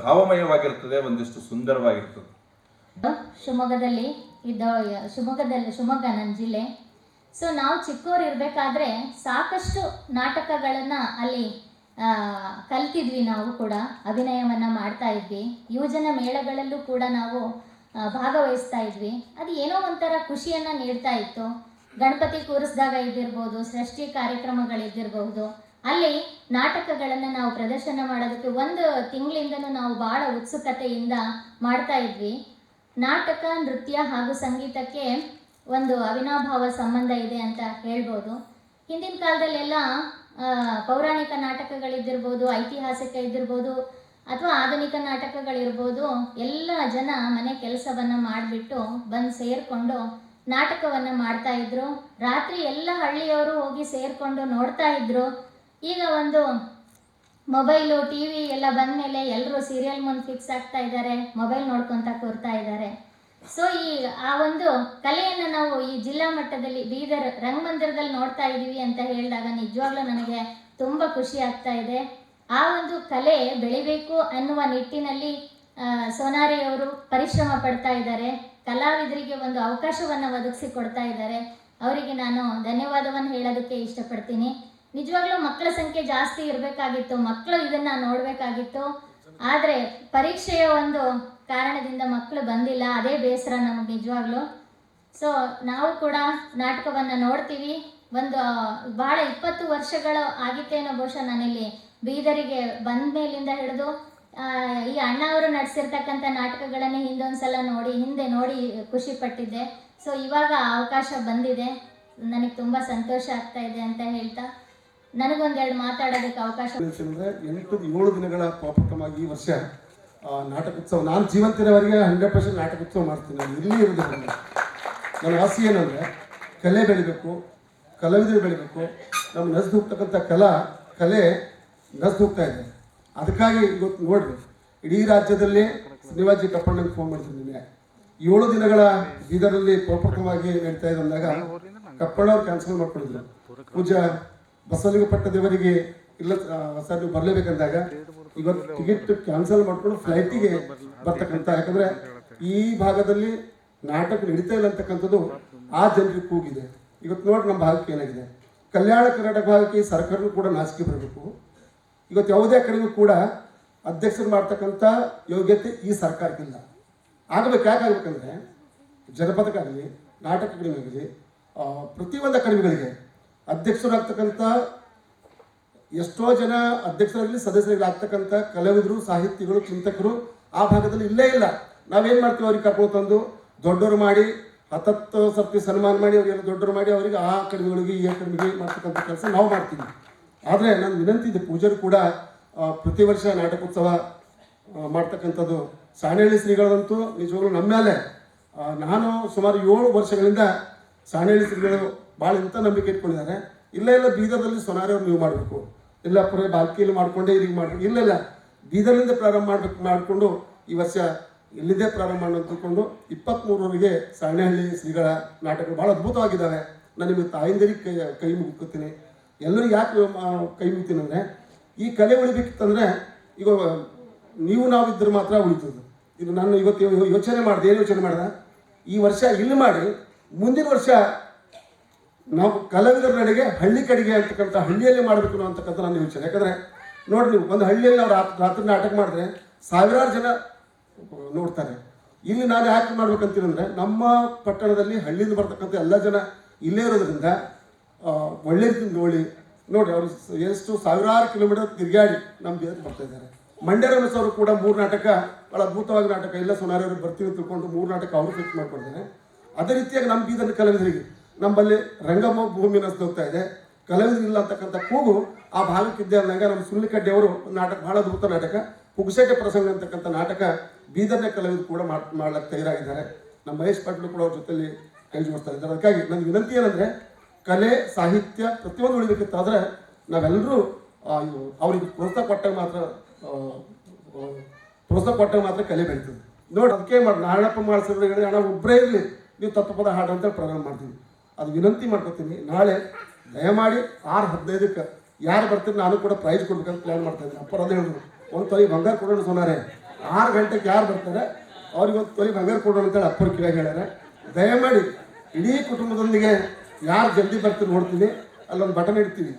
ಭಾವಮಯವಾಗಿರ್ತದೆ, ಒಂದಿಷ್ಟು ಸುಂದರವಾಗಿರ್ತದೆ. ಶಿವಮೊಗ್ಗದಲ್ಲಿ ಶಿವಮೊಗ್ಗ ನನ್ನ ಜಿಲ್ಲೆ. ಸೊ ನಾವು ಚಿಕ್ಕವರು ಇರಬೇಕಾದ್ರೆ ಸಾಕಷ್ಟು ನಾಟಕಗಳನ್ನು ಅಲ್ಲಿ ಕಲ್ತಿದ್ವಿ. ನಾವು ಕೂಡ ಅಭಿನಯವನ್ನು ಮಾಡ್ತಾ ಇದ್ವಿ. ಯುವಜನ ಮೇಳಗಳಲ್ಲೂ ಕೂಡ ನಾವು ಭಾಗವಹಿಸ್ತಾ ಇದ್ವಿ. ಅದು ಏನೋ ಒಂಥರ ಖುಷಿಯನ್ನು ನೀಡ್ತಾ ಇತ್ತು. ಗಣಪತಿ ಕೂರಿಸಿದಾಗ ಇದ್ದಿರ್ಬೋದು, ಸೃಷ್ಟಿ ಕಾರ್ಯಕ್ರಮಗಳಿದ್ದಿರಬಹುದು, ಅಲ್ಲಿ ನಾಟಕಗಳನ್ನು ನಾವು ಪ್ರದರ್ಶನ ಮಾಡೋದಕ್ಕೆ ಒಂದು ತಿಂಗಳಿಂದನೂ ನಾವು ಭಾಳ ಉತ್ಸುಕತೆಯಿಂದ ಮಾಡ್ತಾ ಇದ್ವಿ. ನಾಟಕ, ನೃತ್ಯ ಹಾಗೂ ಸಂಗೀತಕ್ಕೆ ಒಂದು ಅವಿನಾಭಾವ ಸಂಬಂಧ ಇದೆ ಅಂತ ಹೇಳ್ಬೋದು. ಹಿಂದಿನ ಕಾಲದಲ್ಲೆಲ್ಲ ಪೌರಾಣಿಕ ನಾಟಕಗಳಿದ್ದಿರ್ಬೋದು, ಐತಿಹಾಸಿಕ ಇದ್ದಿರ್ಬೋದು, ಅಥವಾ ಆಧುನಿಕ ನಾಟಕಗಳಿರ್ಬೋದು, ಎಲ್ಲ ಜನ ಮನೆ ಕೆಲಸವನ್ನು ಮಾಡಿಬಿಟ್ಟು ಬಂದು ಸೇರಿಕೊಂಡು ನಾಟಕವನ್ನು ಮಾಡ್ತಾ ಇದ್ರು. ರಾತ್ರಿ ಎಲ್ಲ ಹಳ್ಳಿಯವರು ಹೋಗಿ ಸೇರಿಕೊಂಡು ನೋಡ್ತಾ ಇದ್ರು. ಈಗ ಒಂದು ಮೊಬೈಲು, ಟಿ ವಿ ಎಲ್ಲ ಬಂದ ಮೇಲೆ ಎಲ್ಲರೂ ಸೀರಿಯಲ್ ಮುಂದೆ ಫಿಕ್ಸ್ ಆಗ್ತಾ ಇದ್ದಾರೆ, ಮೊಬೈಲ್ ನೋಡ್ಕೊತ ಕೂರ್ತಾ ಇದ್ದಾರೆ. ಸೊ ಆ ಒಂದು ಕಲೆಯನ್ನು ನಾವು ಈ ಜಿಲ್ಲಾ ಮಟ್ಟದಲ್ಲಿ ಬೀದರ್ ರಂಗಮಂದಿರದಲ್ಲಿ ನೋಡ್ತಾ ಇದ್ದೀವಿ ಅಂತ ಹೇಳಿದಾಗ ನಿಜವಾಗ್ಲೂ ನನಗೆ ತುಂಬ ಖುಷಿ ಆಗ್ತಾ ಇದೆ. ಆ ಒಂದು ಕಲೆ ಬೆಳಿಬೇಕು ಅನ್ನುವ ನಿಟ್ಟಿನಲ್ಲಿ ಸೋನಾರಿ ಅವರು ಪರಿಶ್ರಮ ಪಡ್ತಾ ಇದ್ದಾರೆ. ಕಲಾವಿದರಿಗೆ ಒಂದು ಅವಕಾಶವನ್ನು ಒದಗಿಸಿ ಕೊಡ್ತಾ ಇದ್ದಾರೆ. ಅವರಿಗೆ ನಾನು ಧನ್ಯವಾದವನ್ನು ಹೇಳೋದಕ್ಕೆ ಇಷ್ಟಪಡ್ತೀನಿ. ನಿಜವಾಗ್ಲೂ ಮಕ್ಕಳ ಸಂಖ್ಯೆ ಜಾಸ್ತಿ ಇರಬೇಕಾಗಿತ್ತು, ಮಕ್ಕಳು ಇದನ್ನು ನೋಡಬೇಕಾಗಿತ್ತು. ಆದರೆ ಪರೀಕ್ಷೆಯ ಒಂದು ಕಾರಣದಿಂದ ಮಕ್ಕಳು ಬಂದಿಲ್ಲ, ಅದೇ ಬೇಸರ ನಮಗೆ ನಿಜವಾಗ್ಲೂ. ಸೊ ನಾವು ಕೂಡ ನಾಟಕವನ್ನು ನೋಡ್ತೀವಿ. ಒಂದು ಭಾಳ 20 ವರ್ಷಗಳು ಆಗಿತ್ತೇನೋ ಬಹುಶಃ ನಾನಿಲ್ಲಿ ಬೀದರಿಗೆ ಬಂದ ಮೇಲಿಂದ ಹಿಡಿದು ಈ ಅಣ್ಣ ಅವರು ನಡೆಸಿರ್ತಕ್ಕಂಥ ನಾಟಕಗಳನ್ನು ಹಿಂದೆ ನೋಡಿ ಖುಷಿ ಪಟ್ಟಿದ್ದೆ. ಸೊ ಇವಾಗ ಅವಕಾಶ ಬಂದಿದೆ, ನನಗೆ ತುಂಬ ಸಂತೋಷ ಆಗ್ತಾ ಇದೆ ಅಂತ ಹೇಳ್ತಾ ನನಗೊಂದೆರಡು ಮಾತಾಡೋದಕ್ಕೆ ಅವಕಾಶ. 7 ದಿನಗಳ ಪಾಪಕವಾಗಿ ಈ ವರ್ಷ ನಾಟಕೋತ್ಸವ, ನಾನು ಜೀವಂತಿರೋವರೆಗೆ 100% ನಾಟಕೋತ್ಸವ ಮಾಡ್ತೀನಿ. ನಾನು ಇಲ್ಲಿ ಇರೋದಿಲ್ಲ. ನನ್ನ ಆಸೆ ಏನಂದರೆ ಕಲೆ ಬೆಳಿಬೇಕು, ಕಲಾವಿದರು ಬೆಳಿಬೇಕು. ನಮ್ಮ ನಸ್ದು ಹೋಗ್ತಕ್ಕಂಥ ಕಲೆ ನಸ್ದು ಹೋಗ್ತಾ ಇದೆ. ಅದಕ್ಕಾಗಿ ಇವತ್ತು ನೋಡ್ರಿ, ಇಡೀ ರಾಜ್ಯದಲ್ಲಿ ಶ್ರೀನಿವಾಸ್ ಕಪ್ಪಣ್ಣಂಗೆ ಫೋನ್ ಮಾಡ್ತೀನಿ. ನಿನ್ನೆ 7 ದಿನಗಳ ಬೀದರಲ್ಲಿ ಪಾಪಕವಾಗಿ ನಡೀತಾ ಇದೆ ಅಂದಾಗ ಕಪ್ಪಣ್ಣವ್ರು ಕ್ಯಾನ್ಸಲ್ ಮಾಡ್ಕೊಂಡಿದ್ರು. ಪೂಜಾ ಬಸವಲಿಂಗಪಟ್ಟ ದೇವರಿಗೆ ಇಲ್ಲ ಸರ್ ನೀವು ಬರಲೇಬೇಕಂದಾಗ ಇವತ್ತು ಟಿಕೆಟ್ ಕ್ಯಾನ್ಸಲ್ ಮಾಡ್ಕೊಂಡು ಫ್ಲೈಟಿಗೆ ಬರ್ತಕ್ಕಂಥ, ಯಾಕಂದರೆ ಈ ಭಾಗದಲ್ಲಿ ನಾಟಕ ನಡೀತಾ ಇಲ್ಲ ಅಂತಕ್ಕಂಥದ್ದು ಆ ಜನರಿಗೆ ಕೂಗಿದೆ. ಇವತ್ತು ನೋಡಿ ನಮ್ಮ ಭಾಗಕ್ಕೆ ಏನಾಗಿದೆ, ಕಲ್ಯಾಣ ಕರ್ನಾಟಕ ಭಾಗಕ್ಕೆ ಸರ್ಕಾರನೂ ಕೂಡ ನಾಚಿಕೆ ಬರಬೇಕು. ಇವತ್ತು ಯಾವುದೇ ಕಡೆಗೂ ಕೂಡ ಅಧ್ಯಕ್ಷರು ಮಾಡ್ತಕ್ಕಂಥ ಯೋಗ್ಯತೆ ಈ ಸರ್ಕಾರಕ್ಕಿಲ್ಲ. ಆಗಬೇಕು. ಯಾಕಾಗಬೇಕಂದ್ರೆ ಜನಪದಕ್ಕಾಗಲಿ, ನಾಟಕ ಅಕಾಡೆಮಿಗಾಗಲಿ, ಪ್ರತಿಯೊಂದು ಅಕಾಡೆಮಿಗಳಿಗೆ ಅಧ್ಯಕ್ಷರಾಗ್ತಕ್ಕಂಥ ಎಷ್ಟೋ ಜನ ಅಧ್ಯಕ್ಷರಾಗಲಿ ಸದಸ್ಯರಾಗಲಿ ಆಗ್ತಕ್ಕಂಥ ಕಲಾವಿದರು, ಸಾಹಿತಿಗಳು, ಚಿಂತಕರು ಆ ಭಾಗದಲ್ಲಿ ಇಲ್ಲೇ ಇಲ್ಲ. ನಾವೇನು ಮಾಡ್ತೀವಿ, ಅವ್ರಿಗೆ ಕರ್ಕೊಂಡು ತಂದು ದೊಡ್ಡವರು ಮಾಡಿ 10 ಸರ್ತಿ ಸನ್ಮಾನ ಮಾಡಿ ಅವರಿಗೆಲ್ಲ ದೊಡ್ಡವರು ಮಾಡಿ ಅವರಿಗೆ ಆ ಅಕಾಡೆಮಿಗಳಿಗೆ ಈ ಅಕಾಡೆಮಿಗೆ ಮಾಡ್ತಕ್ಕಂಥ ಕೆಲಸ ನಾವು ಮಾಡ್ತೀವಿ. ಆದರೆ ನನ್ನ ವಿನಂತಿ ಇದೆ, ಪೂಜಾರಿ ಕೂಡ ಪ್ರತಿ ವರ್ಷ ನಾಟಕೋತ್ಸವ ಮಾಡ್ತಕ್ಕಂಥದ್ದು. ಸಾಣೇಹಳ್ಳಿ ಶ್ರೀಗಳಂತೂ ನಿಜವಾಗ್ಲೂ ನಮ್ಮ ಮೇಲೆ ನಾನು ಸುಮಾರು 7 ವರ್ಷಗಳಿಂದ ಸಾಣೇಹಳ್ಳಿ ಶ್ರೀಗಳು ಭಾಳ ಇಂಥ ನಂಬಿಕೆ ಇಟ್ಕೊಂಡಿದ್ದಾರೆ. ಇಲ್ಲ ಬೀದರ್ದಲ್ಲಿ ಸೊನಾರಿ ಅವ್ರು ನೀವು ಮಾಡಬೇಕು, ಇಲ್ಲ ಪುರೇ ಬಾಲ್ಕಿಯಲ್ಲಿ ಮಾಡಿಕೊಂಡೇ ಇಲ್ಲಿಗೆ ಮಾಡಬೇಕು, ಇಲ್ಲ ಬೀದರ್ನಿಂದ ಪ್ರಾರಂಭ ಮಾಡಿಕೊಂಡು ಈ ವರ್ಷ ಇಲ್ಲಿದ್ದೇ ಪ್ರಾರಂಭ ಮಾಡಿ ಅಂದ್ಕೊಂಡು 23ರವರೆಗೆ ಸಾಣೇಹಳ್ಳಿ ಶ್ರೀಗಳ ನಾಟಕಗಳು ಭಾಳ ಅದ್ಭುತವಾಗಿದ್ದಾವೆ. ನಾನು ನಿಮಗೆ ತಾಯಿಂದರಿಗೆ ಕೈ ಮುಗ್ಕೋತೀನಿ. ಎಲ್ಲರೂ ಯಾಕೆ ಕೈ ಮುಗ್ತೀನಿ ಅಂದರೆ, ಈ ಕಲೆ ಉಳಿಬೇಕಿತ್ತಂದರೆ ಈಗ ನೀವು ನಾವಿದ್ದರೆ ಮಾತ್ರ ಉಳಿತದೆ. ಇದು ನಾನು ಇವತ್ತು ಯೋಚನೆ ಮಾಡಿದೆ. ಏನು ಯೋಚನೆ ಮಾಡಿದೆ, ಈ ವರ್ಷ ಇಲ್ಲಿ ಮಾಡಿ ಮುಂದಿನ ವರ್ಷ ನಾವು ಕಲಾವಿದರ ನಡೆಗೆ ಹಳ್ಳಿ ಕಡೆಗೆ ಅಂತಕ್ಕಂಥ ಹಳ್ಳಿಯಲ್ಲಿ ಮಾಡಬೇಕು ಅಂತಕ್ಕಂಥ ನನ್ನ ಯೋಚನೆ. ಯಾಕಂದರೆ ನೋಡಿ, ನೀವು ಒಂದು ಹಳ್ಳಿಯಲ್ಲಿ ನಾವು ರಾತ್ರಿ ನಾಟಕ ಮಾಡಿದ್ರೆ ಸಾವಿರಾರು ಜನ ನೋಡ್ತಾರೆ. ಇಲ್ಲಿ ನಾನು ಯಾಕೆ ಮಾಡ್ಬೇಕಂತೀನಿ ಅಂದರೆ, ನಮ್ಮ ಪಟ್ಟಣದಲ್ಲಿ ಹಳ್ಳಿಯಿಂದ ಬರ್ತಕ್ಕಂಥ ಎಲ್ಲ ಜನ ಇಲ್ಲೇ ಇರೋದ್ರಿಂದ ಒಳ್ಳೆ ರೀತಿ ನೋಡಿ ಅವರು ಎಷ್ಟು ಸಾವಿರಾರು ಕಿಲೋಮೀಟರ್ ತಿರುಗಾಡಿ ನಮ್ಮ ಬೇರೆ ಬರ್ತಾ ಇದ್ದಾರೆ. ಮಂಡ್ಯ ರಮೇಶ್ ಅವರು ಕೂಡ 3 ನಾಟಕ ಭಾಳ ಅದ್ಭುತವಾಗಿ ನಾಟಕ, ಇಲ್ಲ ಸೊನಾರಿ ಅವರು ಬರ್ತೀವಿ ತಿಳ್ಕೊಂಡು 3 ನಾಟಕ ಅವರು ಫಿಕ್ಸ್ ಮಾಡ್ಕೊಡ್ತಾರೆ. ಅದೇ ರೀತಿಯಾಗಿ ನಮ್ಮ ಬೀದರ್ ಕಲಾವಿದರಿಗೆ ನಮ್ಮಲ್ಲಿ ರಂಗಭೂಮಿ ಹೋಗ್ತಾ ಇದೆ. ಕಲಾವಿದರು ಇಲ್ಲ ಅಂತಕ್ಕಂಥ ಕೂಗು ಆ ಭಾಗಕ್ಕಿದ್ದೆ ಅಂದಾಗ ನಮ್ಮ ಸುಳ್ಳಿಕಡ್ಡಿ ಅವರು ನಾಟಕ ಭಾಳ ಅದ್ಭುತ ನಾಟಕ, ಪುಗ್ಸೇಟೆ ಪ್ರಸಂಗ ಅಂತಕ್ಕಂಥ ನಾಟಕ ಬೀದರ್ನ ಕಲಾವಿದರು ಕೂಡ ಮಾಡ್ಲಿಕ್ಕೆ ತಯಾರಾಗಿದ್ದಾರೆ. ನಮ್ಮ ಮಹೇಶ್ ಪಾಟೀಲ್ ಕೂಡ ಅವ್ರ ಜೊತೆಲಿ ಕೈ ಜೋಡಿಸ್ತಾ ಇದ್ದಾರೆ. ಅದಕ್ಕಾಗಿ ನನ್ನ ವಿನಂತಿ ಏನಂದರೆ, ಕಲೆ ಸಾಹಿತ್ಯ ಪ್ರತಿಯೊಂದು ಉಳಿಬೇಕಿತ್ತಾದರೆ ನಾವೆಲ್ಲರೂ ಅವ್ರಿಗೆ ಪ್ರೋತ್ಸಾಹ ಕೊಟ್ಟಾಗ ಮಾತ್ರ ಕಲೆ ಬೆಳೀತದೆ. ನೋಡಿ, ಅದಕ್ಕೆ ಮಾಡಿ ನಾರಾಯಣಪ್ಪ ಮಾಡಿಸಿದ್ರೆ ಹಣ ಒಬ್ಬರೇ ಇರಲಿ, ನೀವು ತತ್ವಪದ ಹಾಡು ಅಂತ ಪ್ರಾರಂಭ ಮಾಡ್ತೀವಿ. ಅದು ವಿನಂತಿ ಮಾಡ್ಕೊತೀನಿ. ನಾಳೆ ದಯಮಾಡಿ 6:15ಕ್ಕೆ ಯಾರು ಬರ್ತೀರಿ ನಾನು ಕೂಡ ಪ್ರೈಸ್ ಕೊಡ್ಬೇಕಂತ ಪ್ಲ್ಯಾನ್ ಮಾಡ್ತಾ ಇದ್ದೀನಿ. ಅಪ್ಪರ ಅದೇ ಹೇಳಿದ್ರು, 1 ತೊಲೆ ಬಂಗಾರ ಕೊಡೋಣ ಸೋನಾರೆ, 6 ಗಂಟೆಗೆ ಯಾರು ಬರ್ತಾರೆ ಅವ್ರಿಗೆ 1 ತೊಲೆ ಬಂಗಾರ ಕೊಡೋಣ ಅಂತೇಳಿ ಅಪ್ಪರು ಕಿವಿಯಾಗಿ ಹೇಳ್ಯಾರೆ. ದಯಮಾಡಿ ಇಡೀ ಕುಟುಂಬದೊಂದಿಗೆ ಯಾರು ಜಲ್ದಿ ಬರ್ತೀರಿ ನೋಡ್ತೀನಿ, ಅಲ್ಲೊಂದು ಬಟನ್ ಇಡ್ತೀವಿ.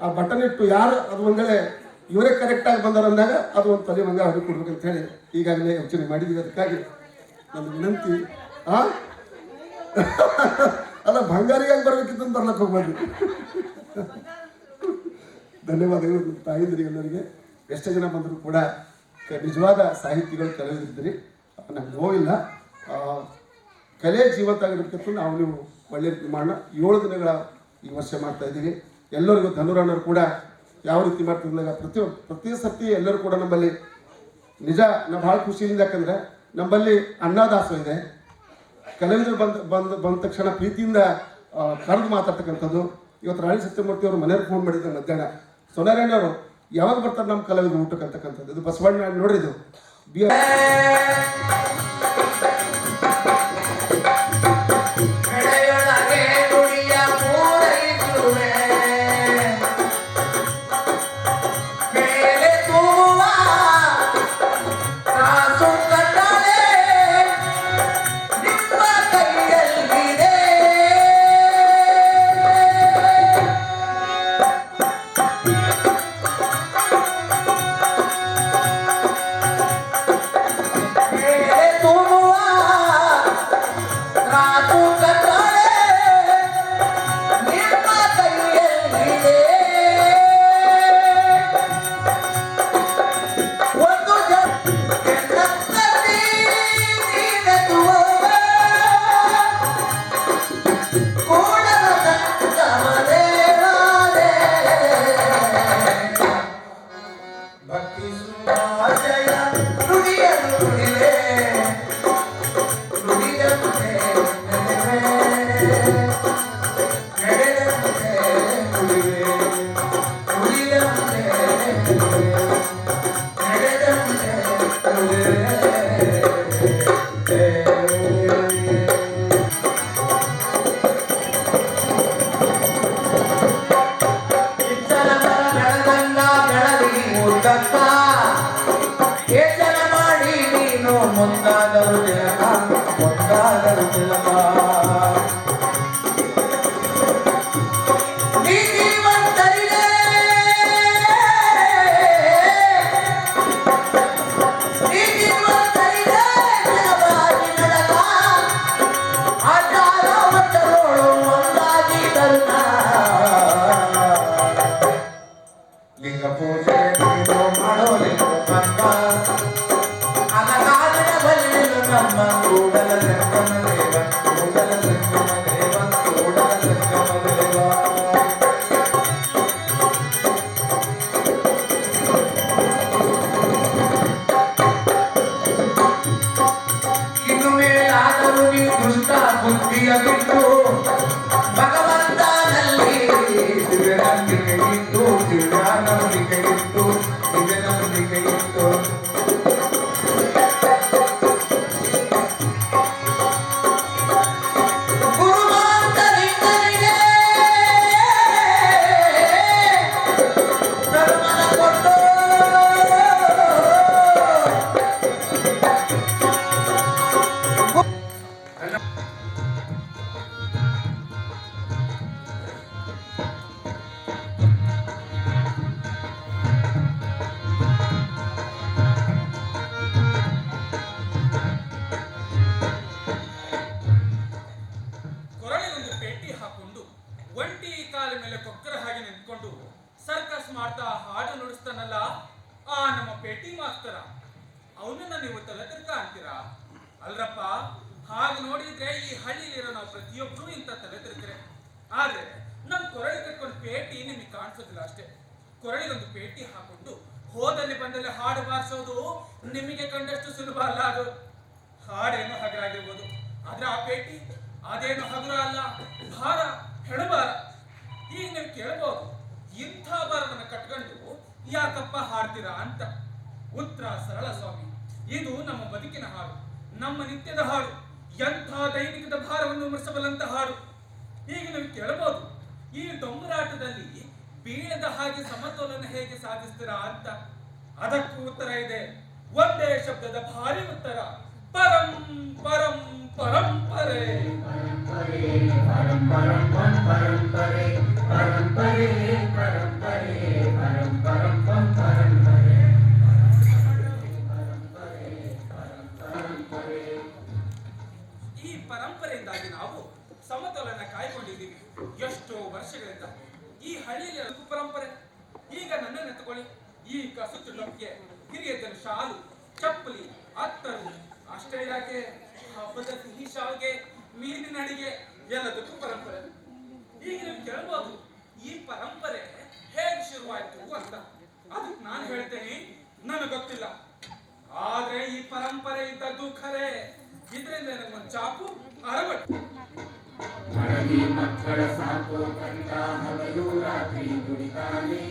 ಆ ಬಟನ್ ಇಟ್ಟು ಯಾರು ಅದು ಒಂದು ವೇಳೆ ಇವರೇ ಕರೆಕ್ಟಾಗಿ ಬಂದಾರ ಅಂದಾಗ ಅದು 1 ತೊಲೆ ಬಂಗಾರ ಅವ್ರಿಗೆ ಕೊಡ್ಬೇಕಂತ ಹೇಳಿ ಈಗಾಗಲೇ ಯೋಚನೆ ಮಾಡಿದ್ದೀವಿ. ಅದಕ್ಕಾಗಿ ನನ್ನ ವಿನಂತಿ, ಅಲ್ಲ ಬಂಗಾರಿಗಾಗಿ ಬರ್ಬೇಕಿತ್ತು ಅಂತ ಬರ್ಲಕ್ಕೆ ಹೋಗ್ಬಾರ್ದು. ಧನ್ಯವಾದಗಳು ತಾಯಿಂದರಿಗೆಲ್ಲರಿಗೆ. ಎಷ್ಟೇ ಜನ ಬಂದರೂ ಕೂಡ ನಿಜವಾದ ಸಾಹಿತಿಗಳು ಕಲಾವಿದರಿದ್ದೀರಿ, ನಮ್ಗೆ ನೋವಿಲ್ಲ. ಕಲೆ ಜೀವಂತ ಆಗಿರ್ಬೇಕಿತ್ತು. ನಾವು ನೀವು ಒಳ್ಳೆ ರೀತಿ ಮಾಡೋಣ. 7 ದಿನಗಳ ಈ ವರ್ಷ ಮಾಡ್ತಾ ಇದ್ದೀವಿ. ಎಲ್ಲರಿಗೂ ಧನುರಾಣರು ಕೂಡ ಯಾವ ರೀತಿ ಮಾಡ್ತಿದ್ದಾಗ ಪ್ರತಿ ಸರ್ತಿ ಎಲ್ಲರೂ ಕೂಡ ನಮ್ಮಲ್ಲಿ ನಿಜ ನಾವು ಭಾಳ ಖುಷಿಯಿಂದ, ಯಾಕಂದರೆ ನಮ್ಮಲ್ಲಿ ಅನ್ನದಾಸೋಹ ಇದೆ. ಕಲಾವಿದರು ಬಂದ ತಕ್ಷಣ ಪ್ರೀತಿಯಿಂದ ಕರೆದು ಮಾತಾಡ್ತಕ್ಕಂಥದ್ದು. ಇವತ್ತು ರಾಣಿ ಸತ್ಯಮೂರ್ತಿ ಅವರು ಮನೆಯವ್ರು ಫೋನ್ ಮಾಡಿದ್ರು ಮಧ್ಯಾಹ್ನ, ಸೋನಾರಾಯಣ ಅವರು ಯಾವಾಗ ಬರ್ತಾರೆ ನಮ್ಮ ಕಲಾವಿದರು ಊಟಕ್ಕೆ ಅಂತಕ್ಕಂಥದ್ದು. ಇದು ಬಸವಣ್ಣ ನೋಡ್ರಿ, ಇದು ಬೇಡಿಕೆ ಇತ್ತು. ಗುರುಮಾಂತರಿದ್ದನಿಗೆ ಧರ್ಮನ ಕೊಟ್ಟು ಕೊರಳಿಗೊಂದು ಪೇಟಿ ಹಾಕೊಂಡು ಒಂಟಿ ಕಾಲ ಮೇಲೆ ಕೊಕ್ಕರ ಹಾಗೆ ನಿಂತ್ಕೊಂಡು ಸರ್ಕಸ್ ಮಾಡ್ತಾ ಹಾಡು ನುಡಿಸ್ತಾನಲ್ಲ ಆ ನಮ್ಮ ಪೇಟಿ ಮಾಸ್ತರ, ಅವನನ್ನ ನೀವು ತಲೆ ತಿರ್ಕ ಅಂತೀರಾ? ಅಲ್ರಪ್ಪ, ಹಾಗೆ ನೋಡಿದ್ರೆ ಈ ಹಳ್ಳಿಲಿರೋ ನಾವು ಪ್ರತಿಯೊಬ್ರು ಇಂಥ ತಲೆ ತಿರ್ಕರೆ. ಆದ್ರೆ ನಮ್ ಕೊರಳಿ ಕಟ್ಕೊಂಡು ಪೇಟಿ ನಿಮಗೆ ಕಾಣಿಸೋದಿಲ್ಲ ಅಷ್ಟೇ. ಕೊರಳಿಗೊಂದು ಪೇಟಿ ಹಾಕೊಂಡು ಹೋದಲ್ಲಿ ಬಂದಲ್ಲಿ ಹಾಡು ಬಾರಿಸೋದು ನಿಮಗೆ ಕಂಡಷ್ಟು ಸುಲಭ ಅಲ್ಲ. ಅದು ಹಾಡೇನೋ ಹಗರಾಗಿರ್ಬೋದು, ಆದ್ರೆ ಆ ಪೇಟಿ ಅದೇನು ಹಗುರ ಅಲ್ಲ, ಭಾರ, ಹೆಣಭಾರ. ಈಗ ನೀವು ಕೇಳ್ಬೋದು, ಇಂಥ ಭಾರವನ್ನು ಕಟ್ಕೊಂಡು ಯಾಕಪ್ಪ ಹಾಡ್ತೀರಾ ಅಂತ. ಉತ್ತರ ಸರಳ ಸ್ವಾಮಿ, ಇದು ನಮ್ಮ ಬದುಕಿನ ಹಾಡು, ನಮ್ಮ ನಿತ್ಯದ ಹಾಡು, ಎಂಥ ದೈನಿಕದ ಭಾರವನ್ನು ಮುರಿಸಬಲ್ಲಂತ ಹಾಡು. ಈಗ ನೀವು ಕೇಳಬಹುದು, ಈ ಡೊಂಬರಾಟದಲ್ಲಿ ಬೀಳದ ಹಾಗೆ ಸಮತೋಲನ ಹೇಗೆ ಸಾಧಿಸ್ತೀರಾ ಅಂತ. ಅದಕ್ಕೂ ಉತ್ತರ ಇದೆ, ಒಂದೇ ಶಬ್ದದ ಭಾರಿ ಉತ್ತರ, ಪರಂ ಪರಂ ಪರಂಪರೆ. ಈ ಪರಂಪರೆಯಿಂದಾಗಿ ನಾವು ಸಮತೋಲನ ಕಾಯ್ಕೊಂಡಿದ್ದೀವಿ ಎಷ್ಟೋ ವರ್ಷಗಳಿಂದ. ಈ ಹಳ್ಳಿಯಲ್ಲಿ ಪರಂಪರೆ. ಈಗ ನನ್ನನ್ನು ಎತ್ತುಕೊಳ್ಳಿ, ಈ ಕಸುಚು ಡೊಂಕೆ, ಹಿರಿಯದರ ಶಾಲು, ಚಪ್ಪಲಿ, ಅತ್ತರು, ಅಷ್ಟೇ ಯಾಕೆ ಹಬ್ಬದ ಸಿಹಿ ಶಾವಿಗೆ, ಮೀನಿನ ಅಡಿಗೆ ಎಲ್ಲದಕ್ಕೂ ಪರಂಪರೆ. ಈಗ ನೀವು ಕೇಳ್ಬೋದು, ಈ ಪರಂಪರೆ ಹೇಗೆ ಶುರುವಾಯ್ತು ಅಂತ. ಅದಕ್ಕೆ ನಾನು ಹೇಳ್ತೇನೆ, ನನಗೆ ಗೊತ್ತಿಲ್ಲ. ಆದ್ರೆ ಈ ಪರಂಪರೆ ಇದ್ದದ್ದು ಖರೆ. ಇದರಿಂದ ನನಗೊಂದು ಚಾಕು ಅರವಟ್ಟು. ಮಕ್ಕಳ ಸಾಕೋ ಕಂಡ ಹಗಲು ರಾತ್ರಿ ದುಡಿತಾನೆ,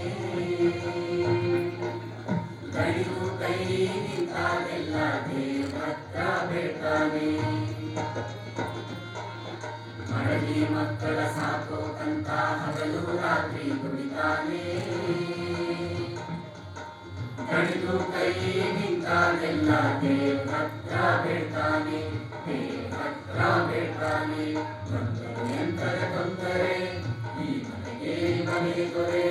ಕೈಗೂ ಕೈ ನಿಂತಾಗೆಲ್ಲ ದೇವತ್ರ ಬೇಡ್ತಾನೆ. ಮಡದಿ ಮಕ್ಕಳ ಸಾಕೋ ಕಂತ ಹಗಲು ರಾತ್ರಿ ದುಡಿತಾನೆ, ಕೈಗೂ ಕೈ ನಿಂತಾಗೆಲ್ಲ ದೇವತ್ರ ಬೇಡ್ತಾನೆ, ದೇವತ್ರ ಬೇಡ್ತಾನೆ. ಬಂದರು ಎಂತರ ತೊಂದರೆ ಈ ಮನೆಗೆ ಮನೆ ದೊರೆ,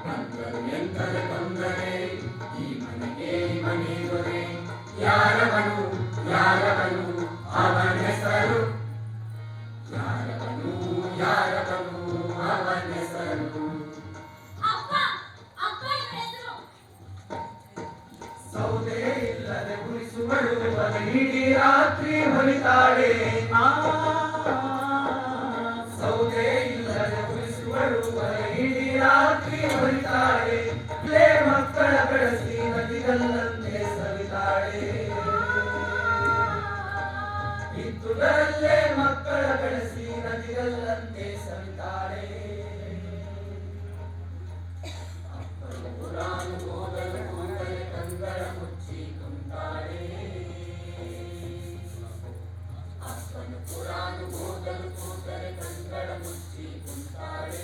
ಬಂದರು ಎಂತರ ತೊಂದರೆ ಈ ಮನೆಗೆ ಮನೆ ದೊರೆ. ಯಾರವನು ಯಾರವನು ಅವನ ಹೆಸರು, ಯಾರವನು ಯಾರವನು ಅವನ ಹೆಸರು. ಸೌದೆ ಇಲ್ಲದೆ ಗುರಿಸುವಳು ಇಡೀ ರಾತ್ರಿ ಹೊಲಿತಾಳೆ. ಸೌದೆ ಇಲ್ಲದೆ ಗುರಿಸುವಳು ಇಡೀ ರಾತ್ರಿ ಹೊಲಿತಾಳೆ. ಮಕ್ಕಳ ಬೆಳೆಸಿ ನದಿಗಲ್ಲಂತೆ ಸವಿತಾಳೆ. ಇದ್ದುದರಲ್ಲೇ ಮಕ್ಕಳ ಬೆಳೆಸಿ ನದಿಗಲ್ಲಂತೆ ಸವಿತಾಳೆ. ಅಪ್ಪನು ಪುರಾಣ ಹೋಗಲು ಕೂಡಲೇ ಕಂಗಳ ಮುಚ್ಚಿ ಕುಂತಾಳೆ. ಅಪ್ಪನು ಪುರಾಣ ಹೋಗಲು ಕೂಡಲೇ ಕಂಗಳ ಮುಚ್ಚಿ ಕುಂತಾಳೆ.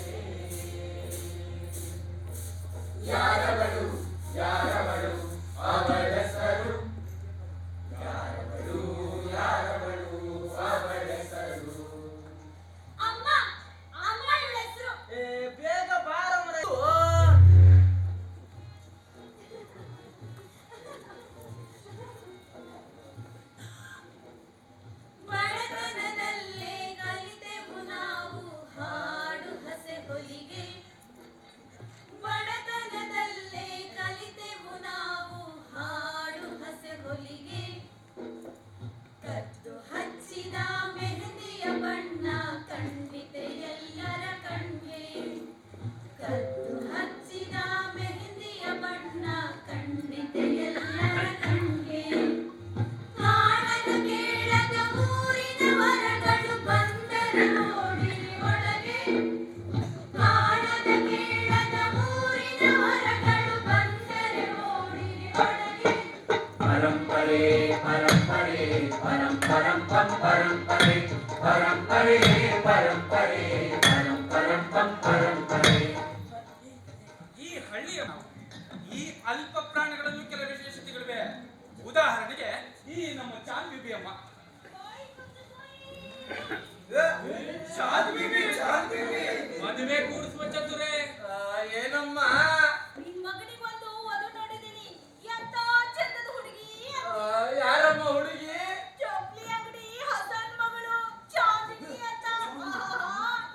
ಈ ಹಳ್ಳಿಯ ಈ ಅಲ್ಪ ಪ್ರಾಣಿಗಳಲ್ಲೂ ಕೆಲ ವಿಶೇಷತೆಗಳಿವೆ. ಉದಾಹರಣೆಗೆ ಈ ನಮ್ಮ ಚಾಂದ್ ಬಿಬಿ ಅಮ್ಮ. ಮದುವೆ ಕೂಡಿಸುವ ಚತುರೆ. ಏನಮ್ಮ ನಿನ್ ಮಗನಿಗೊಂದು ವಧು ನೋಡಿದೀನಿ. ಎಂತ ಚಂದದ ಹುಡುಗಿ. ಯಾರಮ್ಮ ಹುಡುಗಿ? ಚೌಕ್ಲಿ ಅಂಗಡಿ ಹಸನ್ ಮಗಳು ಚಾಂದಿನಿ ಅಂತ.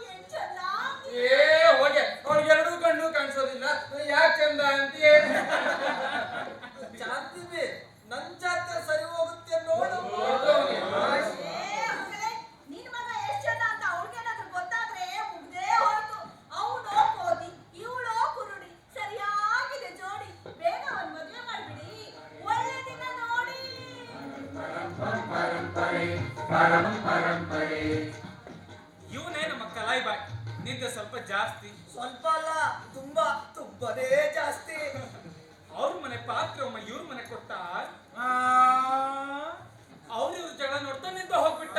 ಏನ್ ಚಂದ. ಹೋಗೆ ಅವ್ಳಿಗೆ ಎರಡೂ ಕಣ್ಣು ಕಾಣಿಸೋದಿಲ್ಲ. ಯಾಕೆ ಚಂದ ಅಂತೀಯ? ಚಾಂದಿನಿ ನನ್ ಜಾತ್ರೆ ಸರಿ ಹೋಗುತ್ತೆ ನೋಡು. ನಿನ್ ಮಗ ಎಷ್ಟ್ ಚಂದ ಅಂತ ಅವ್ಳಿಗೇನಾದ್ರೂ ಗೊತ್ತಾದ್ರೆ ಮುಗ್ದೇ ಹೋಯ್ತು. ಅವನೋ ಕೋತಿ ಇವಳೋ ಕುರುಡಿ. ಸರಿಯಾಗಿದೆ ಜೋಡಿ. ಬೇಗ ಅವನ್ ಮದ್ವೆ ಮಾಡ್ಬಿಡಿ. ಒಳ್ಳೆ ದಿನ ನೋಡಿ. ಇವನೇ ನಮ್ಮ ಕಲಾಯಿ ಬಾಯ್. ನಿಂದ ಸ್ವಲ್ಪ ಜಾಸ್ತಿ. ಸ್ವಲ್ಪ ಅಲ್ಲ, ತುಂಬಾನೇ ಜಾಸ್ತಿ. ಅವ್ರ ಮನೆ ಪಾತ್ರ ಇವ್ರ ಮನೆ ಕೊಟ್ಟ. ಅವ್ರ ಇವ್ರ ಜಗಳ ನೋಡ್ತಾ ನಿಂದ ಹೋಗ್ಬಿಟ್ಟ.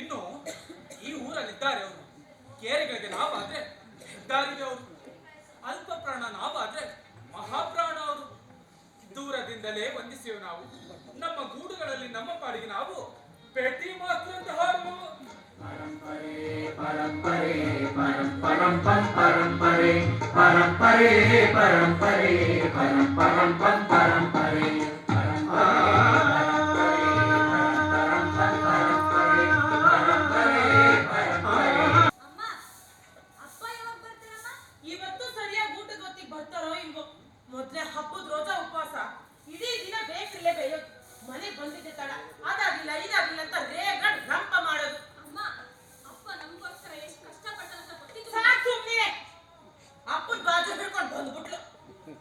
ಇನ್ನು ಈ ಊರಲ್ಲಿದ್ದಾರೆ ಅವರು. ಕೇರಿಗಳಿಗೆ ನಾವಾದ್ರೆ ಹೆದ್ದಾರಿಗೆ ಅವರು. ಅಲ್ಪ ಪ್ರಾಣ ನಾವಾದ್ರೆ ಮಹಾಪ್ರಾಣ ಅವರು. ದೂರದಿಂದಲೇ ವಂದಿಸಿವೆ ನಾವು. ನಮ್ಮ ಗೂಡುಗಳಲ್ಲಿ ನಮ್ಮ ಪಾಡಿಗೆ ನಾವು ಪೆಟ್ಟಿ ಮಾಸ್ಟರ್ ಅಂತ ಹಾಡು. ಅಮ್ಮ ಅಪ್ಪ ಯಾವಾಗ ಬರ್ತಾರಮ್ಮ. ಇವತ್ತು ಸರಿಯಾಗಿ ಊಟದ ಹೊತ್ತಿಗೆ ಬರ್ತಾರೋ ಇಲ್ವೋ. ಮೊದ್ಲೇ ಹಬ್ಬದ ರೋಜಾ ಉಪವಾಸ. ಇಡೀ ದಿನ ಬೇಕರಿಲೇ ಬೇಯೋದು. ಮನೆಗೆ ಬಂದಿದ್ದೆ ತಡ. ಅದಾಗಿಲ್ಲ ಇದಾಗಿಲ್ಲ ಅಂತ ರೇಗಡ್ ರಂಪ ಮಾಡೋದು. ಅಮ್ಮ ಅಪ್ಪ ನಮ್ಗೋಸ್ಕರ ಎಷ್ಟು ಕಷ್ಟಪಟ್ಟ ಅಂತ ಗೊತ್ತಿತ್ತು. ಸಾಕು ಸುಮ್ನಿರೆ. ಅಪ್ಪನ ಬಾಜು ಹಿಡ್ಕೊಂಡು ಬಂದ್ಬಿಟ್ಲು.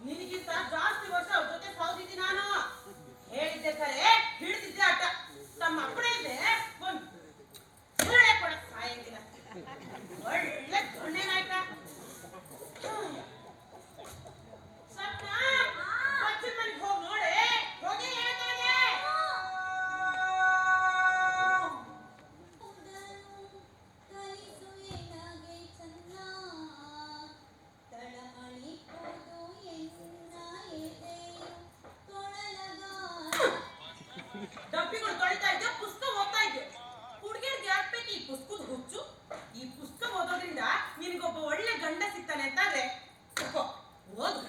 ನಿನಗಿಂತ ಜಾಸ್ತಿ ವರ್ಷ ಅವ್ರ ಜೊತೆ ಸಾವ್ದಿದ್ದಿ ನಾನು. ಹೇಳಿದ್ದೆ ಕರೆ ಹಿಡಿದಿದ್ದೆ ಆಟ. ತಮ್ಮ ಅಪ್ಪನೇ ಇದೆ ಬಂದು ಹೇಳೇ ಕೊಡ ಸಾಯಂಗಿಲ್ಲ. ಒಳ್ಳೆ ದೊಣ್ಣೆ ನಾಯಕ. ಸಪ್ನ ಅಜ್ಜನ ಮನೆಗೆ ಹೋಗಿ ನೋಡೆ. ಹೋಗಿ ಹೇಳ್ತಾನೆ. ಡಬ್ಬಿಗಳು ತೊಳಿತಾ ಇದ್ದೆ, ಪುಸ್ತಕ ಓದ್ತಾ ಇದ್ದೆ. ಹುಡುಗಿಯರ್ಗೆ ಯಾಕ್ಬೇಕು ಈ ಪುಸ್ತಕದ ಹುಚ್ಚು? ಈ ಪುಸ್ತಕ ಓದೋದ್ರಿಂದ ನಿನಗೊಬ್ಬ ಒಳ್ಳೆ ಗಂಡ ಸಿಗ್ತಾನೆ ಅಂತಾದ್ರೆ ತಗೋ, ಓದು.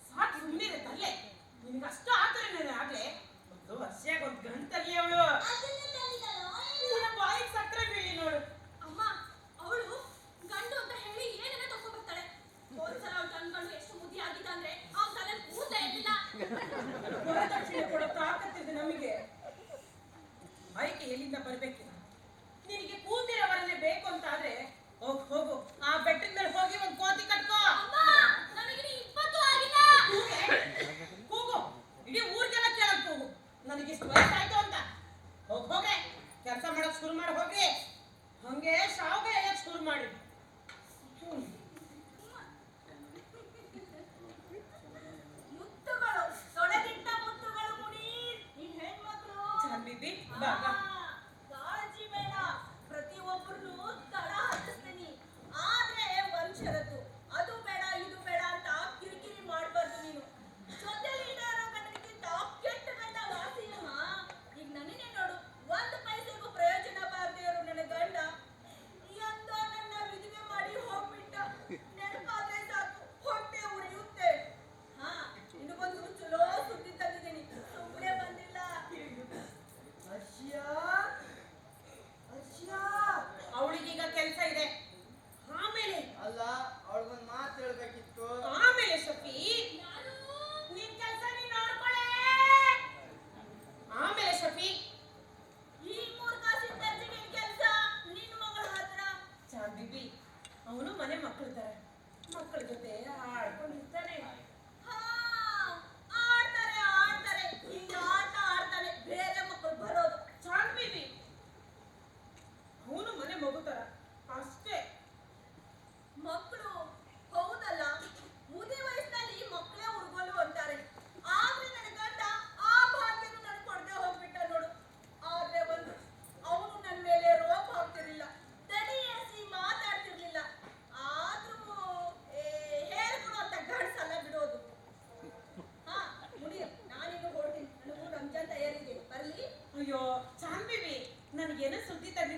ಸಾಕು ಸುಮ್ಮನಿರೆ ತಲ್ಲೆ. ನಿನಗಷ್ಟು ಆತರನೇ ಆಗ್ಲೇ ಒಂದು ವರ್ಷಾಗ ಒಂದು ಗಂಟಲ್ಲಿ ಅವಳು ನಿನ್ನ ಬಾಯಿಗೆ ಸಕ್ಕರೆ ಬೀಳಿ ನೋಡು. ಅಮ್ಮ ಅವಳು ಗಂಡು ಅಂತ ಹೇಳಿ ಏನೇನ ತಗೊಂಡ್ಬರ್ತಾಳೆ. ಹೋದ್ಸಲ ಅವಳು ತಂದ್ಕೊಂಡು ಎಷ್ಟು ಮುದಿ ಆಗಿದ್ದ ಅಂದ್ರೆ ಅವ್ನ ತಲೆ ಕೂದಲೇ ಇರ್ಲಿಲ್ಲ. ವರದಕ್ಷಿಣೆ ಕೊಡೋ ತಾಕತ್ತಿದೆ ನಮಗೆ. ಆಯ್ಕೆ ಎಲ್ಲಿಂದ ಬರ್ಬೇಕು? ನಿನಗೆ ಕೂತಿರೋವರನ್ನೇ ಬೇಕು ಅಂತ ಆದ್ರೆ ಹೋಗು ಹೋಗು, ಆ ಬೆಟ್ಟದ ಮೇಲೆ ಹೋಗಿ ಒಂದು ಕೋತಿ ಕಟ್ಕೋ. ಅಮ್ಮ ನನಗೆ 20 ಆಗಿಲ್ಲ. ಕೂಗು, ಇಡೀ ಊರಿಗೆಲ್ಲ ಕೇಳಕ್ ಹೋಗು ನನಗೆ ಇಷ್ಟು ವಯಸ್ಸಾಯ್ತು ಅಂತ. ಹೋಗೆ ಕೆಲಸ ಮಾಡಕ್ ಶುರು ಮಾಡಿ ಹೋಗಿ. ಹಂಗೆ ಶಾವ್ಗೆ ಎಯ್ಯಕ್ ಶುರು ಮಾಡಿ. ಮುತ್ತುಗಳು ತೊಳೆದಿಟ್ಟ ಮುತ್ತುಗಳು ಮುನೀರ್. ಈ ಹೆಣ್ಮಕ್ಳು ಚಾಂದಿನಿ ಬಾ ಬಾ. ಕಾಳಜಿ ಬೇಡ. ಪ್ರತಿಯೊಬ್ಬರನ್ನು ತಡ ಹತ್ತಿಸ್ತೀನಿ. ಆದ್ರೆ ಒಂದ್ ಷರತ್ತು. ಅದು ಬೇಡ ಇದು ಬೇಡ ಅಂತ ಕಿರಿಕಿರಿ ಮಾಡ್ಬಾರ್ದು ನೀನು. ಜೊತೆಲಿ ಇರೋ ಗಂಡನಿಗಿಂತ ಕೆಟ್ಟ ಗಂಡ ವಾಸಿಯಮ್ಮ. ಈಗ ನನ್ನೇ ನೋಡು, ಒಂದು ಪೈಸೆಗೂ ಪ್ರಯೋಜನ ಬಾರದೇ ಇರೋ ನನ್ನ ಗಂಡ ಎಂದೋ ನನ್ನ ವಿಧವೆ ಮಾಡಿ ಹೋಗ್ಬಿಟ್ಟ. ನೆನಪಾದ್ರೆ ಸಾಕು ಹೊಟ್ಟೆ ಉರಿಯುತ್ತೆ. ಹಾ ನಿನಗೊಂದು ಚಲೋ ಸುದ್ದಿ ತಂದಿದ್ದೀನಿ. ಸುಮ್ಮನೆ ಬಂದಿಲ್ಲ. ಅಶ್ಯಾ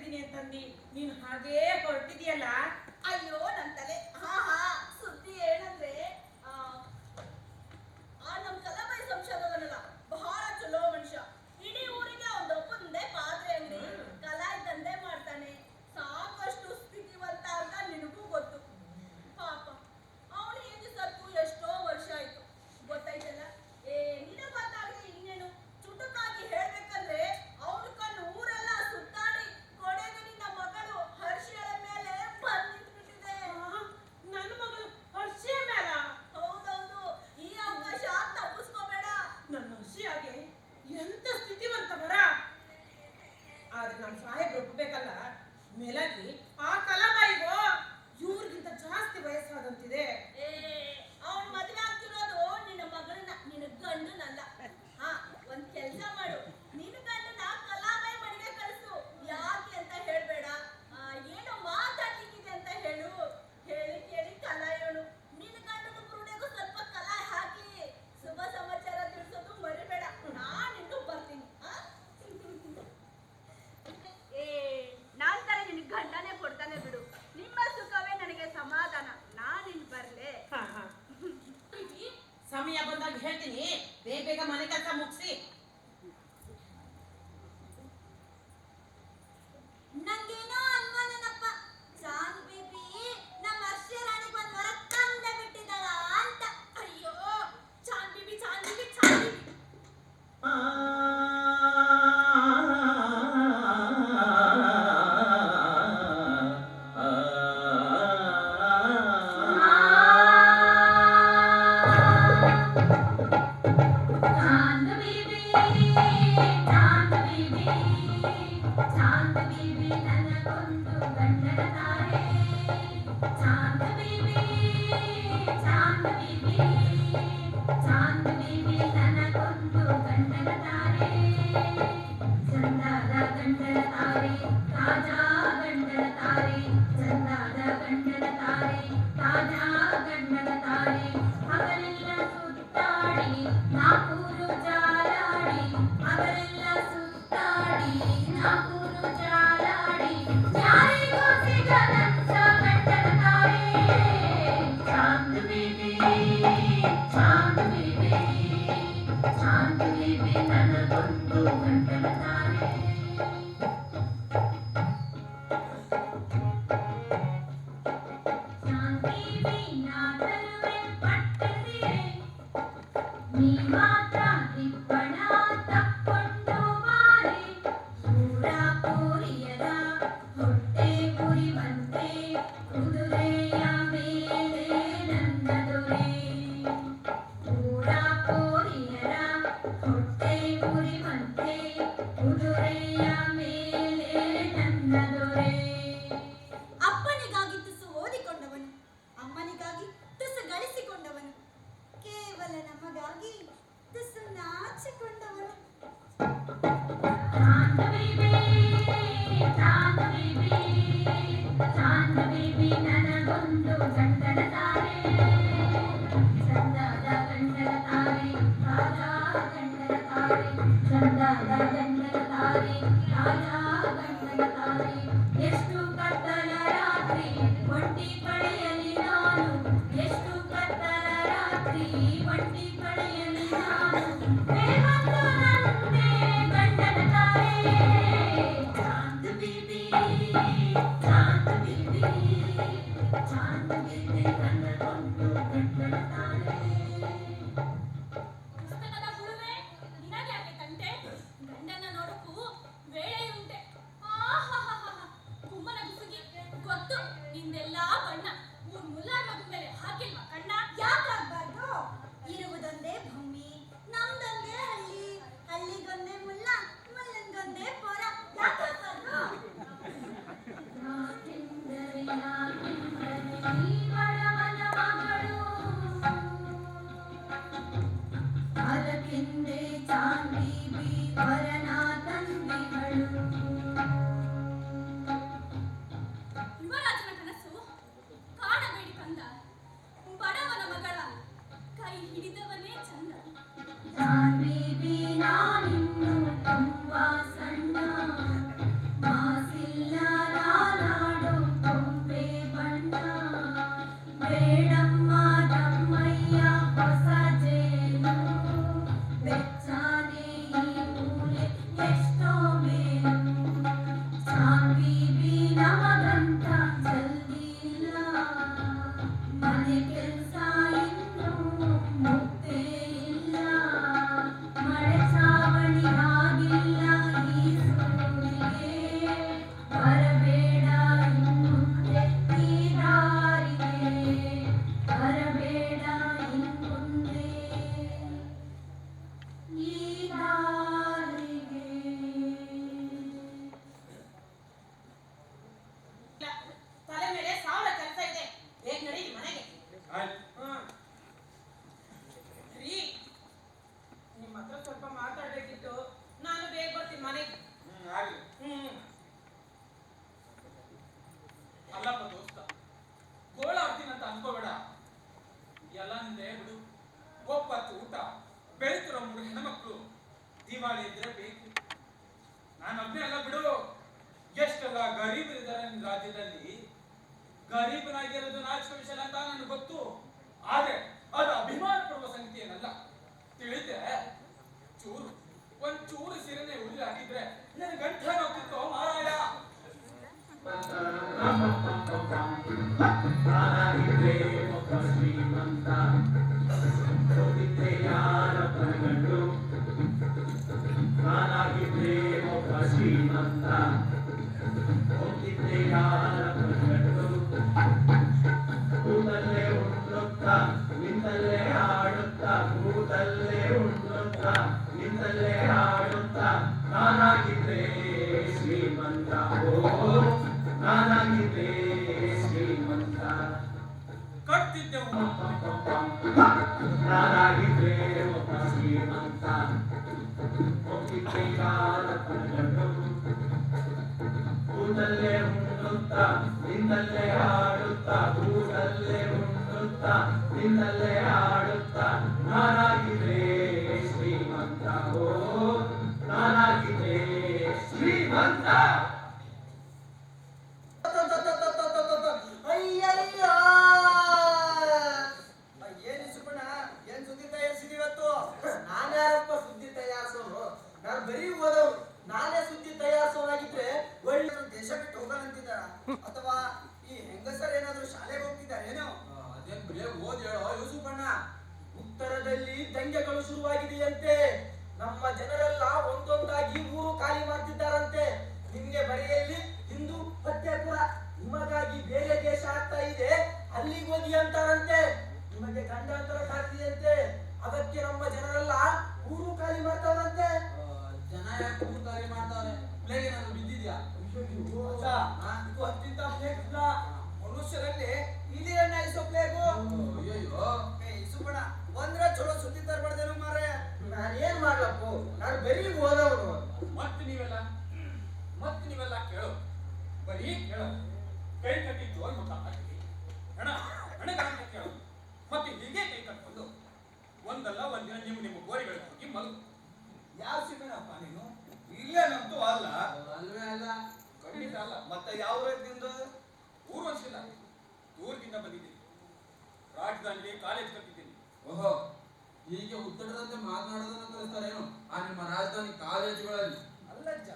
ಬರ್ತೀನಿ ಅಂತಂದಿ ನೀನು ಹಾಗೇ ಹೊರಟಿದ್ಯಲ್ಲ. ಅಯ್ಯೋ ನನ್ ತಲೆ. ಹಾ ಸುದ್ದಿ ಏನಂದ್ರೆ ನಮ್ ಕಲಾಬಾಯಿ ಸಂಶೋಧಕನಲ್ಲ, ಬಹಳ ಚಲೋ ಮನುಷ್ಯ. ಇಡೀ ಊರಿಗೆ ಒಂದೇ ಪಾತ್ರೆ ಅಂಗಡಿ, ಕಲಾಯಿ ದಂಧೆ ಮಾಡ್ತಾನೆ. ಸಾಕಷ್ಟು ಸ್ಥಿತಿವಂತ ಅಂತ ನಿನಗೂ ಗೊತ್ತು. ಪಾಪ ಅವನು ಹೇಗೆ ಸತ್ತು ಎಷ್ಟೋ ವರ್ಷ ಆಯ್ತು ಗೊತ್ತಾಯ್ತಲ್ಲ. ನಿನಗೆ ಗೊತ್ತಾಗ್ಲಿ ಇನ್ನೇನು. ಚುಟುಕಾಗಿ ಹೇಳ್ಬೇಕಂದ್ರೆ ಅವನ ಕಣ್ಣು ಊರೆಲ್ಲ ಸುತ್ತಾಡಿ ಕೊನೆಗೆ ನಿನ್ನ ಮಗಳು ಹರ್ಷಿಯಳ ಮೇಲೆ ಬಂದು ನಿಂತ್ಬಿಟ್ಟಿದೆ. ನನ್ನ ಮಗಳು ಹರ್ಷಿಯ ಮೇಲ? ಹೌದೌದು, ಈ ಅವಕಾಶ ತಪ್ಪಿಸ್ಕೋಬೇಡ. ನನ್ನ ಹರ್ಷಿಯಾಗೆ ಎಂತ ಸ್ಥಿತಿವಂತ ಬರ. ಆದ್ರೆ ನಮ್ಮ ಸಾಹೇಬ್ರು ಒಪ್ಪಬೇಕಲ್ಲ, ಮೇಲಾಗಿ ಆ ಕಲಾಬಾಯಿಗೂ ಇವ್ರಿಗಿಂತ ಜಾಸ್ತಿ ವಯಸ್ಸಾದಂತಿದೆ. ಅವನು ಮದುವೆ ಆಗ್ತಿರೋದು ನಿನ್ನ ಮಗಳನ್ನ, ನಿನ್ನ ಗಂಡನಲ್ಲ. ಒಂದ್ ಕೆಲ್ಸ ಮಾಡು, ನಿನ್ನ ಗಂಡನ ಕಲಾಬಾಯಿ ಮನೆಗೆ ಕಳಿಸು. ಯಾಕೆ ಅಂತ ಹೇಳ್ಬೇಡ, ಏನೋ ಮಾತಾಡ್ಲಿಕ್ಕಿದೆ ಅಂತ ಹೇಳು. ಹೇಳಿ ಕೇಳಿ ಕಲಾಯೋಳು. ನಿನ್ನ ಗಂಡನ ಬುರುಡೆಗೂ ಸ್ವಲ್ಪ ಕಲಾಯಿ ಹಾಕಿ ಶುಭ ಸಮಾಚಾರ ತಿಳಿಸೋದು ಮರಿಬೇಡ. ನಾನಿನ್ನು ಬರ್ತೀನಿ. ನಾನ್ ತರ ನಿನ್ ಗಂಡನೇ ಕೊಡ್ತಾನೆ ಬಿಡು. ನಿಮ್ಮ ಸುಖವೇ ನನಗೆ ಸಮಾಧಾನ. ನಾನಿನ್ ಬರ್ಲೆ. ಸಮಯ ಬಂದಾಗ ಹೇಳ್ತೀನಿ, ಬೇಗ ಮನೆ ಕೆಲಸ ಮುಗಿಸಿ. ನಂಗೇನೋ ಅನ್ಮಾನನಪ್ಪ, ಚಾಂದ್ ಬೇಬಿ ನಮ್ಮ ಹರ್ಷಿಯ ರಾಣಿಗೆ ಒಂದ್ ವರ ತಂದ ಬಿಟ್ಟಿದ್ದಾಳ ಅಂತ. ಅಯ್ಯೋ Chand baby Chand baby Chand baby. ಅಪ್ಪನಿಗಾಗಿ ತುಸು ಓದಿಕೊಂಡವನು, ಅಮ್ಮನಿಗಾಗಿ ತುಸು ಗಳಿಸಿಕೊಂಡವನು, ಕೇವಲ ನಮಗಾಗಿ ತುಸು ನಾಚಿಕೊಂಡವನು. ನನಗೊಂದು ಗಂಡನ ತಾರೆ, ಚಂದದ ಗಂಡನ ತಾರೆ, ರಾಜಾ ಗಂಡನ ತಾರೆ, ಚಂದದ ಗಂಡನ ತಾರೆ, ರಾಜಾ ಗಂಡನ ತಾರೆ. ಎಷ್ಟು ಕತ್ತಲ ರಾತ್ರಿ ಒಂಟಿ ಕಳೆಯಲಿ ನಾನು, ಎಷ್ಟು ಕತ್ತಲ ರಾತ್ರಿ ಒಂಟಿ ಕಳೆಯಲಿ ನಾನು, ಬೇವಂತು ನಂದೇ ಗಂಡನ ತಾರೆ. ಚಾಂದ್ ಬೀಬಿ ಚಾಂದ್ ಬೀಬಿ ಚಾಂದ್ ಬೀಬಿ ನನಗೊಂದು ಗಂಡನ ತಾರೆ. ಪುಸ್ತಕದ ಹುಳುವೆ ನಿನಗೆ ಯಾಕೆ ತಂಟೆ? ಗಂಡನ ನೋಡಕ್ಕೂ ವೇಳೆ ಉಂಟೆ. ಕುಮ್ಮನ ಗುಸುಗಿ ಗೊತ್ತು ನಿಂದೆಲ್ಲಾ ಬಣ್ಣ. ಮುಲ್ಲಾರ್ ಮಗನ ಮೇಲೆ ಹಾಕಿಲ್ವಾ ಕಣ್ಣ? ಯಾಕಾಗ್ಬಾರ್ದು? ಇರುವುದೊಂದೇ ಭೂಮಿ, ನಮ್ದೊಂದೇ ಹಳ್ಳಿ, ಹಳ್ಳಿಗೊಂದೇ ಮುಲ್ಲ, ಮುಲ್ಲಂಗೊಂದೇ ಪೊರ. ಯಾಕಾಗ್ಬಾರ್ದು? ಅದಕ್ಕೆಂದೇ ಚಾಂದ್ ಬೀಬಿ ವರನ ತಂದಿಗಳು. ಯುವರಾಜನ ಕನಸು ಕಾಣಬೇಡಿ ಕಂದ, ಬಡವನ ಮಗಳ ಕೈ ಹಿಡಿದವನೇ ಚಂದ. ಚಾಂದ್ ಬೀಬಿ ನಾನಿನ್ನು ತುಂಬಾ ಸಣ್ಣ, ಮಾಸಿಲ್ಲ ಈ ನಾಲಿಗೆ. ತಲೆ ಮೇಲೆ 1000 ಕೆಲಸ ಇದೆ. ಬೇಗ ನಡೀರಿ ಮನೆಗೆ. ರೀ, ನಿಮ್ಮ ಹತ್ರ ಸ್ವಲ್ಪ ಮಾತಾಡ್ಬೇಕಿತ್ತು. ನಾನು ಬೇಗ ಬರ್ತೀನಿ ಮನೆಗೆ. ಅಲ್ಲಪ್ಪ ದೋಸ್ತ, ಗೋಳಾಡ್ತೀನಿ ಅಂತ ಅನ್ಕೋಬೇಡ. ಎಲ್ಲ ನಿಂದೆ ಬಿಡು. ಒಪ್ಪತ್ತು ಊಟ, ಬೆಳೀತಿರೋ 3 ಹೆಣ್ಮಕ್ಳು, ದಿವಾಳಿ ಇದ್ರೆ ಬೇಕು. ನಾನೊಬ್ಬನೇ ಅಲ್ಲ ಬಿಡು. ಎಷ್ಟೆಲ್ಲ ಗರೀಬರಿದ್ದಾರೆ ನಿನ್ನ ರಾಜ್ಯದಲ್ಲಿ. ಗರೀಬನಾಗಿರೋದು ನಾಚಿಕೆ ವಿಷಯ ಅಂತ ನನಗೆ ಗೊತ್ತು. ಆದ್ರೆ ಅದು ಅಭಿಮಾನ ಪಡುವ ಸಂಗತಿ ಏನಲ್ಲ, ತಿಳಿದೆ? ಒಂಚೂರು ಸೀರೆನೆ ಉಳಿ ಹಾಕಿದ್ರೆ ನನ್ನ ಗಂಟೆ ಹೋಗ್ತಿತ್ತು ಮಾರಾಯ. ನಾನಾಗಿದ್ರೆ ಒಬ್ಬ ಶ್ರೀಮಂತ, ಹೋಗಿದ್ರೆ ಯಾರ ಕಣ್ಗಂಡು. ನಾನಾಗಿದ್ರೆ ಒಬ್ಬ ಶ್ರೀಮಂತ, ಹೋಗಿದ್ರೆ ಯಾರ ಕಣ್ಗಂಡು. ಕೂದಲ್ಲೇ ಉಣ್ಣುತ್ತಾ ನಿಂತಲ್ಲೇ ಆಡುತ್ತಾ, ಕೂದಲ್ಲೇ ಉಣ್ಣುತ್ತಾ ನಿಂತಲ್ಲೇ ಆಡುತ್ತಾ, ನಾನಾಗಿದ್ರೆ ಶ್ರೀಮಂತ. ಓ ನಾನಾಗಿದ್ರೆ ಶ್ರೀಮಂತ. ಕಟ್ತಿದ್ದೆವು ನಾನಾಗಿದ್ರೆ ಒಬ್ಬ ಶ್ರೀಮಂತ, ಹೋಗಿದ್ರೆ ಯಾರ ಕಣ್ಗಂಡು. ಕೂದಲ್ಲೇ ಉಣ್ಣುತ್ತಾ ನಿನ್ನಲ್ಲೇ ಆಡುತ್ತಾ, ಕೂದಲ್ಲೇ ಉಣ್ಣುತ್ತಾ ನಿನ್ನಲ್ಲೇ ಆಡುತ್ತಾ, ನಾನಾಗಿದ್ರೆ ಶ್ರೀಮಂತ. ಓ ನಾನಾಗಿದ್ರೆ ಶ್ರೀಮಂತ. ಏನ್ ಸುಬ್ಬಣ್ಣ, ಏನ್ ಸುದ್ದಿ ತಯಾರಿಸಿದಿ ಇವತ್ತು? ನಾನ್ಯಾರಪ್ಪ ಸುದ್ದಿ ತಯಾರಿಸೋರು? ನಾನು ಬರೀ ಓದೋರು. ನಾನೇ ಸುದ್ದಿ ತಯಾರಿಸೋರಾಗಿದ್ರೆ ಒಳ್ಳೆ ದೇಶ ಬಿಟ್ಟು ಹೋಗೋಣಂತಿದ್ದಾರ, ಅಥವಾ ಈ ಹೆಂಗಸರ್ ಏನಾದ್ರು ಶಾಲೆಗೆ ಹೋಗ್ತಿದ್ದಾರೆ ಏನೋ? ಅದೇನ್ ಬರೀ ಓದ್ ಹೇಳೋ ಯೂಸುಫಣ್ಣ. ಉತ್ತರದಲ್ಲಿ ದಂಗೆಗಳು ಶುರುವಾಗಿದೆಯಂತೆ. ನಮ್ಮ ಜನರೆಲ್ಲ ಒಂದೊಂದಾಗಿ ಊರು ಖಾಲಿ ಮಾಡ್ತಿದ್ದಾರಂತೆ. ನಿಮ್ಗೆ ಬರೆಯಲ್ಲಿ ಹಿಂದೂ ಪತ್ಯಪುರ, ನಿಮಗಾಗಿ ಬೇರೆ ದೇಶ ಆಗ್ತಾ ಇದೆ, ಅಲ್ಲಿಗೆ ಹೋಗಿ ಅಂತಾರಂತೆ. ನಿಮಗೆ ಗಂಡಾಂತರ ಆಗ್ತಿದೆಯಂತೆ, ಅದಕ್ಕೆ ನಮ್ಮ ಜನರೆಲ್ಲ ಊರು ಖಾಲಿ ಮಾಡ್ತಾರಂತೆ. ಜನ ಯಾಕೆ ಊರು ಖಾಲಿ ಮಾಡ್ತಾರೆ? ಪ್ಲೇಗ್ ಏನಾದ್ರು ಬಿದ್ದಿದ್ಯಾ? ಅತ್ಯಂತ ಪ್ಲೇಗ್ ಇಲ್ಲ, ಮನುಷ್ಯರಲ್ಲಿ ಇಲಿಯನ್ನ ಇಸೋ ಪ್ಲೇಗು. ಅಯ್ಯೋ ಇಸುಬಣ ಬಂದ್ರೆ ಚಲೋ ಸುದ್ದಿ ತರಬಾರ್ದೇನು ಮಾರೆ. ನಾನೇನ್ ಮಾಡ್ಲಪ್ಪ, ನಾನು ಬರೀ ಓದವನು. ಮತ್ತೆ ನೀವೆಲ್ಲ ಕೇಳೋ, ಬರೀ ಕೇಳೋ. ಕೈ ಕಟ್ಟಿ ಜೋರ್ ಮುಖ ಹಾಕಿ ಹಣಗಾರ ಕೇಳೋ. ಮತ್ತೆ ಹೀಗೆ ಕೈ ಕಟ್ಕೊಂಡು ಒಂದಲ್ಲ ಒಂದಿನ ನಿಮ್ಮ ಗೋರಿಗಳಿಗೆ ಹೋಗಿ ಮಲಗು. ಯಾವ ಸಿಬ್ಬನಪ್ಪ ನೀನು? ಇಲ್ಲೇನಂತೂ ಅಲ್ಲ. ಅಲ್ವೇ ಅಲ್ಲ, ಖಂಡಿತ ಅಲ್ಲ. ಮತ್ತೆ ಯಾವ ಊರಿಂದ? ಊರು ಅನ್ಸಿಲ್ಲ, ದೂರದಿಂದ ಬಂದಿದ್ದೀನಿ. ರಾಜಧಾನಿಗೆ ಕಾಲೇಜ್ ಕಟ್ಟಿದ್ದೀನಿ. ಓಹೋ, ಹೀಗೆ ಉತ್ತರದಂತೆ ಮಾತನಾಡೋದನ್ನ ಕಲಿಸ್ತಾರೇನು ಆ ನಿಮ್ಮ ರಾಜಧಾನಿ ಕಾಲೇಜುಗಳಲ್ಲಿ? ಅಲ್ಲಜ್ಜ,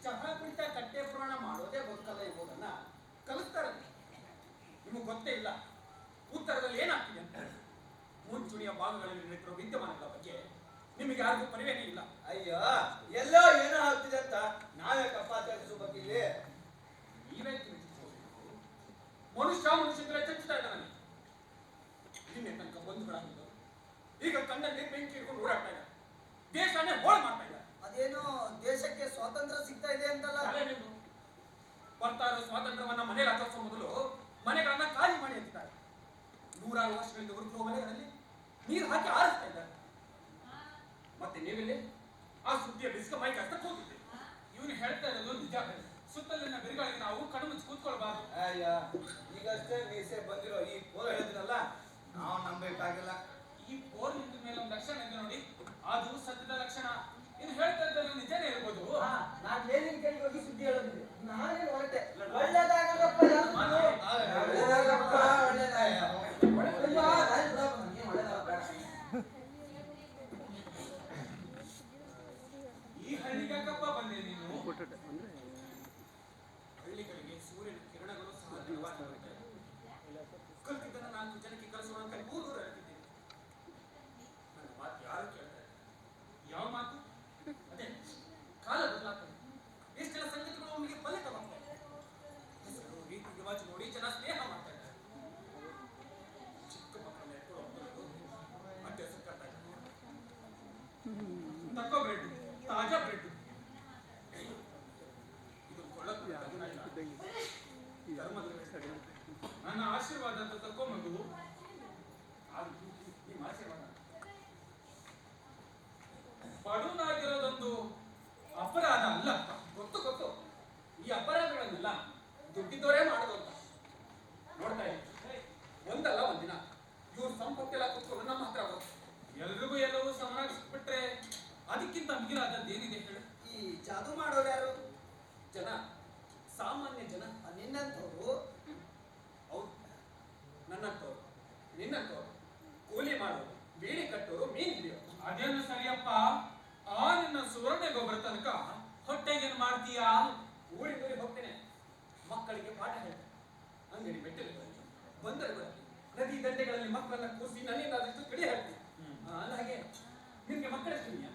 ಚಹಾ ಕುಡಿತ ಕಟ್ಟೆ ಪುರಾಣ ಮಾಡೋದೇ ಗೊತ್ತಲ್ಲ ಎಂಬುದನ್ನ ಕಲಿಸ್ತಾರೆ. ನಿಮಗೆ ಗೊತ್ತೇ ಇಲ್ಲ ಉತ್ತರದಲ್ಲಿ ಏನಾಗ್ತಿದೆ ಅಂತ. ಮುಂಚೂಣಿಯ ಭಾಗಗಳಲ್ಲಿ ನಡೆಯುತ್ತಿರುವ ವಿದ್ಯಮಾನಗಳ ಬಗ್ಗೆ ನಿಮಗೆ ಯಾರಿಗೂ ಪರಿವೇನೇ ಇಲ್ಲ. ಅಯ್ಯೋ, ಎಲ್ಲೋ ಏನೋ ಆಗ್ತಿದೆ ಅಂತ ನಾವೇ ಕಪ್ಪಾಚರಿಸುವ ಬಗ್ಗೆ ಇಲ್ಲಿ ನೀವೇ ತಿಳಿಸಿಕೊಳ್ಳಬೇಕು. ಮನುಷ್ಯಂದ್ರೆ ಚರ್ಚಿಸ್ತಾ ಇದ್ದಾನೆ. ನಿನ್ನೆ ತನಕ ಬಂಧುಗಳಾಗಿದ್ದು ಈಗ ಕಣ್ಣಲ್ಲಿ ಬೆಂಕಿ ಇಟ್ಕೊಂಡು ಓಡಾಡ್ತಾ ಇದ್ದಾರೆ. ದೇಶನೇ ಹೋಳು ಮಾಡ್ತಾ ಇದ್ದಾರೆ. ಅದೇನೋ ದೇಶಕ್ಕೆ ಸ್ವಾತಂತ್ರ್ಯ ಸಿಗ್ತಾ ಇದೆ ಅಂತಲ್ಲ? ಬರ್ತಾ ಇರೋ ಸ್ವಾತಂತ್ರ್ಯವನ್ನ ಮನೆಯಲ್ಲಿ ಆಚರಿಸುವ ಮೊದಲು ಮನೆಗಳನ್ನ ಖಾಲಿ ಮಾಡಿ ಅಂತಿದ್ದಾರೆ. 100 ವರ್ಷಗಳಿಂದ ಉರುಕುವ ಮನೆಗಳಲ್ಲಿ ನೀರು ಹಾಕಿ ಆರಿಸ್ತಾ ಇದ್ದಾರೆ. ಮತ್ತೆ ನೀವಿಲ್ಲಿ ಆ ಸುದ್ದಿಯ ಬಿಸ್ಕ ಮೈಕ್ ಅಷ್ಟಕ್ಕೆ ಹೋಗಿದ್ದೆ. ಇವನು ಹೇಳ್ತಾ ಇರೋದು ನಿಜ. ಸುತ್ತಲಿನ ಬಿರುಗಳಿಗೆ ನಾವು ಕಣ್ಣು ಮುಚ್ಚಿ ಕೂತ್ಕೊಳ್ಬಾರ್ದು. ಅಯ್ಯ, ಈಗಷ್ಟೇ ಮೀಸೆ ಬಂದಿರೋ ಈ ಪೋಲ ಹೇಳಿದ್ರಲ್ಲ, ನಾವು ನಂಬೇಕಾಗಿಲ್ಲ. ಈ ಬೋರ್ ನಿಂತ ಮೇಲೆ ಒಂದು ಲಕ್ಷಣ ಇದೆ ನೋಡಿ, ಅದು ಸತ್ಯದ ಲಕ್ಷಣ. ಇದು ಹೇಳ್ತಾ ಇದ್ದರೆ ನಿಜನೇ ಇರ್ಬೋದು. ನಾನು ಮೇಲಿನ ಕೈಗೆ ಹೋಗಿ ಸುದ್ದಿ ಹೇಳೋದಿದೆ. ನಾನೇನು ಹೊರಟೆ. ಒಳ್ಳೇದಾಗಲ್ಲಪ್ಪ, ಒಳ್ಳೇದಾಗಪ್ಪ, ಈ ಹಳ್ಳಿಗಪ್ಪ ಬಂದೆ ನೀನು? ಹಳ್ಳಿಗಳಿಗೆ ಸೂರ್ಯನ ಕಿರಣಗಳು ಸಹ ಕಲ್ತಿದ್ದನ್ನು 4 ಜನಕ್ಕೆ ಕಲಿಸೋಣ ಅಂತ 3 ಊರು ಹೇಳ್ತಿದ್ದೀನಿ. ನನ್ನ ಮಾತು ಯಾರು ಕೇಳ್ತಾರೆ? ಯಾವ ಮಾತು? ಅದೇ ಕಾಲ ಬದಲಾಗ್ತದೆ. ಎಷ್ಟೆಲ್ಲ ಸಂಗತಿಗಳು ಅವನಿಗೆ ಫಲಿತವಾಗ್ತದೆ. ಹೆಸರು, ರೀತಿ ರಿವಾಜು ನೋಡಿ ಜನ ಸ್ನೇಹ ಮಾಡ್ತಾ ಇದ್ದಾರೆ. ಚಿಕ್ಕ ಮಕ್ಕಳನ್ನ ಎತ್ಕೊಳ್ಳೋ ಮಕ್ಕಳು ಅಡ್ಡ ಹೆಸರು ಕಟ್ತಾ ಇದ್ದಾರೆ. ತಕೋ ಬ್ರೆಡ್, ತಾಜಾ ಬ್ರೆಡ್. ಇದು ಕೊಳ್ಳಕ್ಕೆ ಧರ್ಮದ ಬ್ರೆಡ್. ನನ್ನ ಆಶೀರ್ವಾದ ಅಂತ ತಕೋ ಮಗು. ನಿಮ್ಮ ಆಶೀರ್ವಾದ. ಬಡವನಾಗಿರೋದೊಂದು ಅಪರಾಧ ಅಲ್ಲಪ್ಪ. ಗೊತ್ತು. ಈ ಅಪರಾಧಗಳನ್ನೆಲ್ಲ ದುಡ್ಡಿದ್ದವರೇ ಮಾಡೋದು ಅಂತ ನೋಡ್ತಾ ಇದ್ದೀನಿ. ಒಂದಲ್ಲ ಒಂದಿನ ಇವ್ರ ಸಂಪತ್ತೆಲ್ಲ ಕುತ್ಕೊಂಡು ನಮ್ಮ ಹತ್ರ ಬರುತ್ತೆ. ಎಲ್ರಿಗೂ ಎಲ್ಲವೂ ಸಮನಾಗಿ ಸಿಕ್ಬಿಟ್ರೆ ಅದಕ್ಕಿಂತ ಮಿಗಿಲಾದದ್ದೇನಿದೆ ಹೇಳು? ಈ ಜಾದು ಮಾಡೋರು ಯಾರು? ಜನ, ಸಾಮಾನ್ಯ ಜನ. ನಿನ್ನಂಥವ್ರು, ಹೌದು, ನನ್ನಂಥವ್ರು, ನಿನ್ನಂಥವ್ರು, ಕೂಲಿ ಮಾಡೋರು, ಬೀಡಿ ಕಟ್ಟೋರು, ಮೀನು ಹಿಡಿಯೋರು. ಅದೇನು ಸರಿಯಪ್ಪ. ಆ ನಿನ್ನ ಸುವರ್ಣ ಗೊಬ್ಬರ ತನಕ ಹೊಟ್ಟೆಗೇನು ಮಾಡ್ತೀಯಾ? ಊರಿಗೆ ಹೋಗ್ತೇನೆ, ಮಕ್ಕಳಿಗೆ ಪಾಠ ಹೇಳ್ತೇನೆ. ಅಂಗಡಿ ಮೆಟ್ಟಲುಗಳಲ್ಲಿ, ಬಂದರುಗಳಲ್ಲಿ, ನದಿ ದಂಡೆಗಳಲ್ಲಿ ಮಕ್ಕಳನ್ನ ಕೂರಿಸಿ ನನ್ನಿಂದ ಆದಷ್ಟು ಕಡಿ ಹೇಳ್ತೀನಿ. ಹಾಗೆ ನಿಮ್ಗೆ ಮಕ್ಕಳೆಷ್ಟಿದೆಯಾ?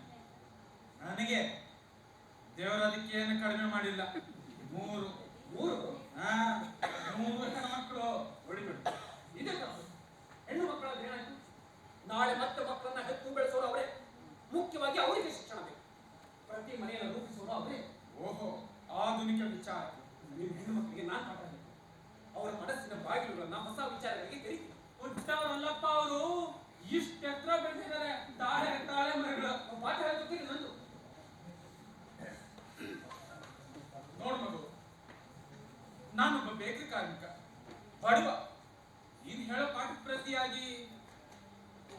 ನನಗೆ ದೇವರ ಅದಕ್ಕೆ ಏನು ಕಡಿಮೆ ಮಾಡಿಲ್ಲ. ಮೂರು ಹೆಣ್ಣು ಮಕ್ಕಳು. ಹೊಡಿಬೇಡಿ, ಇದೇ ತಪ್ಪು. ಹೆಣ್ಣು ಮಕ್ಕಳಾದ್ರೆ ಏನಾಯ್ತು? ನಾಳೆ ಮತ್ತೆ ಮಕ್ಕಳನ್ನ ಹೆತ್ತು ಬೆಳೆಸೋರು ಅವರೇ. ಮುಖ್ಯವಾಗಿ ಅವರಿಗೆ ಶಿಕ್ಷಣ ಬೇಕು. ಪ್ರತಿ ಮನೆಯನ್ನು ರೂಪಿಸೋರು ಅವರೇ. ಓಹೋ, ಆಧುನಿಕ ವಿಚಾರ. ನೀವು ಹೆಣ್ಣು ಮಕ್ಕಳಿಗೆ ನಾನು ಪಾಠ ಹೇಳ್ತೀನಿ. ಅವರ ಮನಸ್ಸಿನ ಬಾಗಿಲುಗಳನ್ನ ಹೊಸ ವಿಚಾರಗಳಿಗೆ ತೆರೀತೀನಿ. ಹುಟ್ಟವರಲ್ಲಪ್ಪ ಅವರು. ಇಷ್ಟೆತ್ರ ಬೆಳೆದಿದ್ದಾರೆ. ತಾಳೆ ಮರಗಳು. ಪಾಠ ಹೇಳ್ತೀನಿ ನಂದು. ನೋಡು ಮಗು, ನಾನೊಬ್ಬ ಬೇಕರಿ ಕಾರ್ಮಿಕ, ಬಡವ. ನೀನು ಹೇಳೋ ಪಾಠ ಪ್ರತಿಯಾಗಿ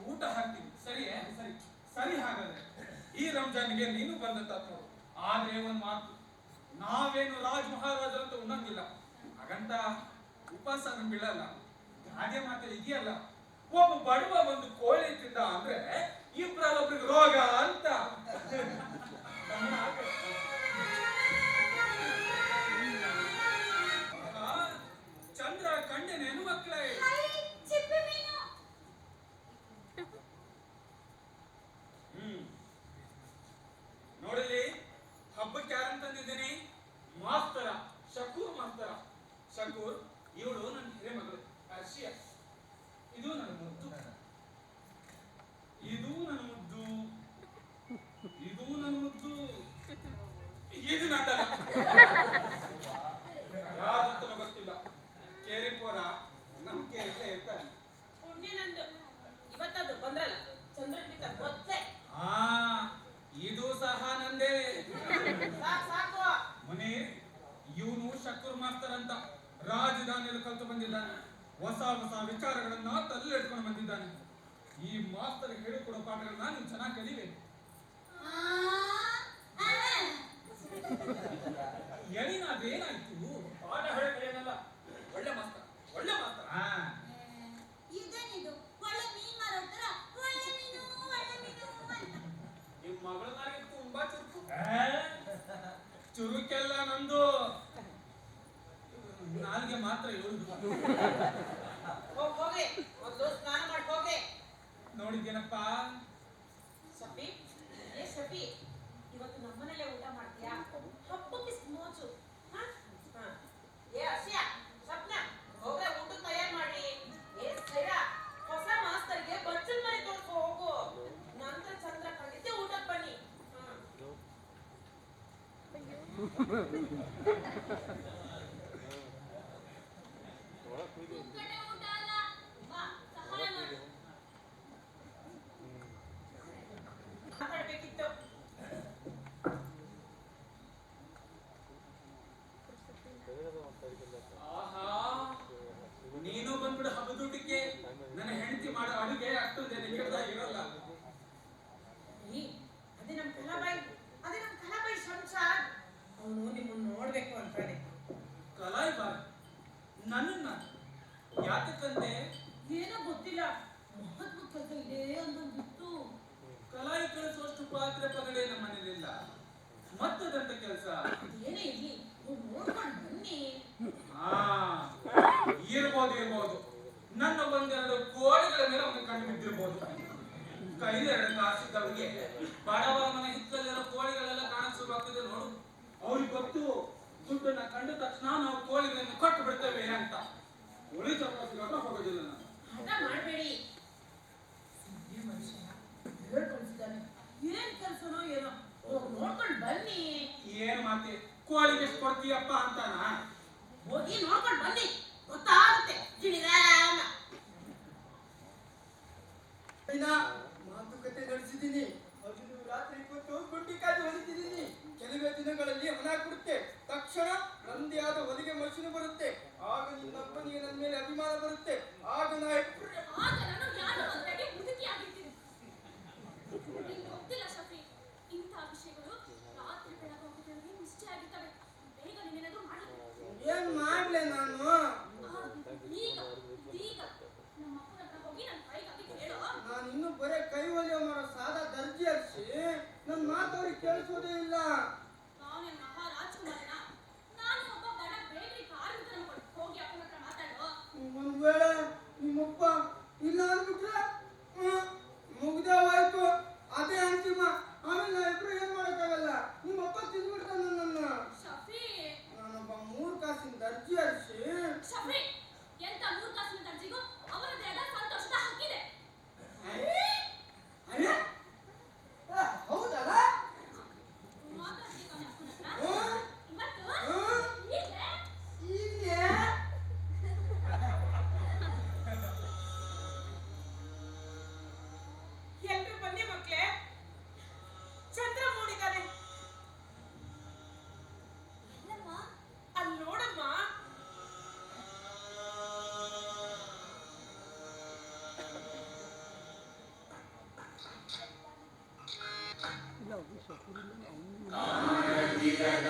ಊಟ ಹಾಕ್ತೀನಿ. ಸರಿಯೇ? ಸರಿ. ಹಾಗಾದ್ರೆ ಈ ರಂಜಾನ್ಗೆ ನೀನು ಬಂದಂತ ನೋಡು. ಆದ್ರೆ ಒಂದ್ ಮಾತು, ನಾವೇನು ರಾಜ್ ಮಹಾರಾಜರು ಅಂತ ಉಣ್ಣಂಗಿಲ್ಲ. ಹಾಗಂತ ಉಪವಾಸ ಬೀಳಲ್ಲ. ಹಾಗೆ ಮಾತ್ರ ಇದೆಯಲ್ಲ, ಒಬ್ಬ ಬಡವ ಒಂದು ಕೋಳಿ ತಿಂದ ಅಂದ್ರೆ ಇಬ್ಬರಲ್ಲೊಬ್ರಿಗೆ ರೋಗ ಅಂತ. ಚಂದ್ರ ಕಂಡೇನೇನು ಮಕ್ಕಳೇ? ನೋಡಲಿ, ಹಬ್ಬಕ್ಕೆ ಯಾರಂತ ತಂದಿದ್ದೀನಿ? ಮಾಸ್ತರ, ಶಕೂರ್ ಮಾಸ್ತರ. ಶಕೂರ್, ಇವಳು ನನ್ನ ಹಿರೇ ಮಗಳು ಹರ್ಷಿಯಾ. ಇದು ನನ್ನ ಮುದ್ದು, ಇದು ನನ್ನ ಮುದ್ದು, ಇದು ನನ್ನ ಮುದ್ದು, ಇದು ನನ್ನ ಯಾರಂತ ಗೊತ್ತಿಲ್ಲ. ಕೇರಿಪೋರ ನಮ್ ಕೇರಿಪೇ ಇರ್ತಾನೆ. ಪುಣ್ಯನಂದು ಇವತ್ತದು ಬಂದ್ರಲ್ಲ ಚಂದ್ರಪಿತ ಗೊತ್ತೇ. ಇದು ಸಹ ನಂದೇ. ಸಾಕು ಮುನೀರ್, ಇವನು ಶಕೂರ್ ಮಾಸ್ತರ್ ಅಂತ ರಾಜಧಾನಿಯಲ್ಲಿ ಕಲಿತು ಬಂದಿದ್ದಾನೆ. ಹೊಸ ವಿಚಾರಗಳನ್ನ ತಲೆಯಿಟ್ಕೊಂಡು ಬಂದಿದ್ದಾನೆ. ಈ ಮಾಸ್ತರ್ ಹೇಳಿಕೊಡೋ ಪಾಠಗಳನ್ನ ನೀವು ಚೆನ್ನಾಗಿ ಕಲಿಬೇಕು. ಎಳಿನಾದೇನಾಯ್ತು? ಪಾಠ ಹೇಳೋದೇನಲ್ಲ, ಒಳ್ಳೆ ಮಾಸ್ತರ. ಇದೇನಿದು ಒಳ್ಳೆ ಮೀನ್ ಮಾರೋ ತರ ಒಳ್ಳೆ ಮೀನು ಅಂತ. ನಿಮ್ ಮಗಳು ನನಗೆ ತುಂಬಾ ಚುರುಕು. ಚುರುಕೆಲ್ಲ ನಂದು, ನಾಲ್ಗೆ ಮಾತ್ರ ಹೇಳುದು. ಹೋಗ್ರಿ, ಮೊದಲು ಸ್ನಾನ ಮಾಡಿ ಹೋಗ್ರಿ. ನೋಡಿದ್ದೇನಪ್ಪ ಶಫಿ, ಶಫಿ, ಇವತ್ತು ನಮ್ಮನೇಲೆ ಊಟ ಮಾಡ್ತೀಯಾ? ಹಬ್ಬಕ್ಕೆ ಮೋಜು. ಅರ್ಷಿಯಾ, ಸ್ವಪ್ನ, ಹೋಗ್ರೆ ಊಟ ತಯಾರು ಮಾಡಿ. ಸೈರಾ, ಹೊಸ ಮಾಸ್ತರ್ಗೆ ಬಚ್ಚಲ್ ಮನೆ ತೋರ್ಸು ಹೋಗು. ನಂತರ ಚಂದ್ರ ಖಂಡಿತ ಊಟಕ್ಕೆ ಬನ್ನಿ. ಊಟ ಅಲ್ಲ, ಬಾ ಸಹಾಯ ಮಾಡು. ಮಾತಾಡ್ಬೇಕಿತ್ತು. ಆಹಾ, ನೀನು ಬಂದ್ಬಿಡು ಹಬ್ಬದೂಟಕ್ಕೆ. ನನ್ನ ಹೆಂಡತಿ ಮಾಡೋ ಅಡುಗೆ ಅಷ್ಟೊಂದು ಇರಲ್ಲ. ಅದೇ ನಮ್ ಕಲಾಬಾಯಿ ಶಂಶಾದ್. ಅವನು ನಿಮ್ಮನ್ನ ನೋಡ್ಬೇಕು ಅಂತಾನೆ. ಕಲಾಯಿ ಬಾರಿ ನನ್ನ ಯಾಕಂದ್ರೆ ಏನೋ ಗೊತ್ತಿಲ್ಲ, ಮಹತ್ವ ಕೆಲಸ ಇದೆ ಅಂದೊಂದಿತ್ತು. ಕಲಾಯಿ ಕಳಿಸುವಷ್ಟು ಪಾತ್ರೆ ಪಗಡೆ ನಮ್ಮ ಮನೇಲಿಲ್ಲ. ಮತ್ತದಂತ ಕೆಲಸ ಏನೇ ಇರ್ಲಿ, ನೋಡ್ಕೊಂಡು ಬನ್ನಿ. ಇರ್ಬೋದು. ನನ್ನ ಒಂದೆರಡು ಕೋಳಿಗಳ ಮೇಲೆ ಅವನು ಕಣ್ಣು ಬಿದ್ದಿರ್ಬೋದು. ಕೈಲೆರಡು ಕಾಸಿದ್ದವರಿಗೆ ಬಡವರ ಮನೆ ಹಿತ್ತಲಿರೋ ಕೋಳಿಗಳೆಲ್ಲ ಕಾಣಕ್ ಶುರುವಾಗ್ತದೆ ನೋಡು. ಅವ್ರಿಗೆ ಗೊತ್ತು, ದುಡ್ಡನ್ನ ಕಂಡ ತಕ್ಷಣ ನಾವು ಕೋಳಿಗಳನ್ನು ಕೊಟ್ಟು ಬಿಡ್ತೇವೆ ಅಂತ. ಉಳಿ ಚಪಾತಿಗಾದ್ರೂ ಹೋಗೋದಿಲ್ಲ ನಾನು. ಹಠ ಮಾಡಬೇಡಿ. ಮನುಷ್ಯ ಹೇಳ್ಕೊಳ್ಸಿದ್ದಾನೆ. ಏನ್ ಕೆಲಸನೋ ಮಾತೆ ಕೋಳಿಗೆ ಎಷ್ಟು ಕೊಡ್ತೀಯಪ್ಪ ಅಂತಾನ. ಹೋಗಿ ನೋಡ್ಕೊಂಡು ಬನ್ನಿ, ಗೊತ್ತಾಗುತ್ತೆ ಗಿಣಿರಾಮ. ಮಾತುಕತೆ ನಡೆಸಿದ್ದೀನಿ, ಹಗಲು ರಾತ್ರಿ ಕೂತು ಗುಂಡಿಕಾಯಿ ಹೊಲಿತಿದ್ದೀನಿ. ಕೆಲವೇ ದಿನಗಳಲ್ಲಿ ಹಣ ಕೊಡುತ್ತೆ, ತಕ್ಷಣ ನಂದೇ ಆದ ಹೊಲಿಗೆ ಮಷೀನ್ ಬರುತ್ತೆ. ಆಗ ನಿನ್ನಪ್ಪನಿಗೆ ನನ್ನ ಮೇಲೆ ಅಭಿಮಾನ ಬರುತ್ತೆ. ಆಗ ನಾ ಆಗ ನಾನು ಯಾರ ಮದುವೆಗೆ ಮುದುಕಿಯಾಗಿರ್ತೀನಿ. ನಿಂಗೆ ಗೊತ್ತಿಲ್ಲ ಶಫಿ, ಇಂಥ ವಿಷಯಗಳು ರಾತ್ರಿ ಬೆಳಗಾಗುವುದರಲ್ಲಿ ನಿಶ್ಚಯ ಆಗಿರ್ತವೆ. ಬೇಗ ನೀನೇನಾದ್ರೂ ಮಾಡಬೇಕು. ಏನ್ ಮಾಡ್ಲೆ ನಾನು? ಈಗ ಈಗ ನಮ್ಮ ಅಪ್ಪನ ಹತ್ರ ಹೋಗಿ ನನ್ನ ಕೈಗಾಗಿ ಕೇಳೋ. ನಾನು ಇನ್ನು ಬರೇ ಕೈ ಹೊಲಿಯೋ ಮಾಡೋ ಸಾದಾ ದರ್ಜಿ ಅರ್ಸಿ ನನ್ನ ಮಾತು ಅವ್ರಿಗೆ ಕೇಳಿಸೋದೇ ಇಲ್ಲ. ನಾನೇ ಮಹಾರಾಜಕುಮಾರನ, ನಾನು ಒಬ್ಬ ಬಡ ಬೇಕರಿ ಕಾರ್ಮಿಕನ ಮಗಳು. ಹೋಗಿ ಅಪ್ಪನ ಹತ್ರ ಮಾತಾಡೋ. ಒಂದ್ ವೇಳೆ ನಿಮ್ಮಪ್ಪ ಇಲ್ಲ ಅಂದ್ಬಿಟ್ರೆ ಮುಗ್ದೇವಾಯ್ತು, ಅದೇ ಅಂತಿಮ. ಆಮೇಲೆ ನಾ ಇಬ್ರು ಏನ್ ಮಾಡಕ್ಕಾಗಲ್ಲ, ನಿಮ್ಮಪ್ಪ ತಿಂದ್ಬಿಡ್ತಾನ ನನ್ನ. ಶಫಿ, ನಾನೊಬ್ಬ 3 ಕಾಸಿನ ದರ್ಜಿ ಅರ್ಸಿ. ಶಫಿ, ಎಂತ ಮೂರ್ಖಾಸಿನ ದರ್ಜಿಗೂ ಅವರದೇ ಆದ ಸಂತೋಷದ ಹಕ್ಕಿದೆ. ಹೌದಲ್ಲ? ಮಾತಾಡ್ತೀನಿ ಅಪ್ಪನ ಹತ್ರ. ಇವತ್ತು ಈಗ್ಲೇ ಈಗಲೇ ಎಲ್ರು ಬನ್ನಿ ಮಕ್ಳೇ, ಚಂದ್ರ ಮೂಡಿದಾನೆ. ಎಲ್ಲಮ್ಮ? ಅಲ್ಲಿ ನೋಡಮ್ಮ. ಕಾಣದಿರದ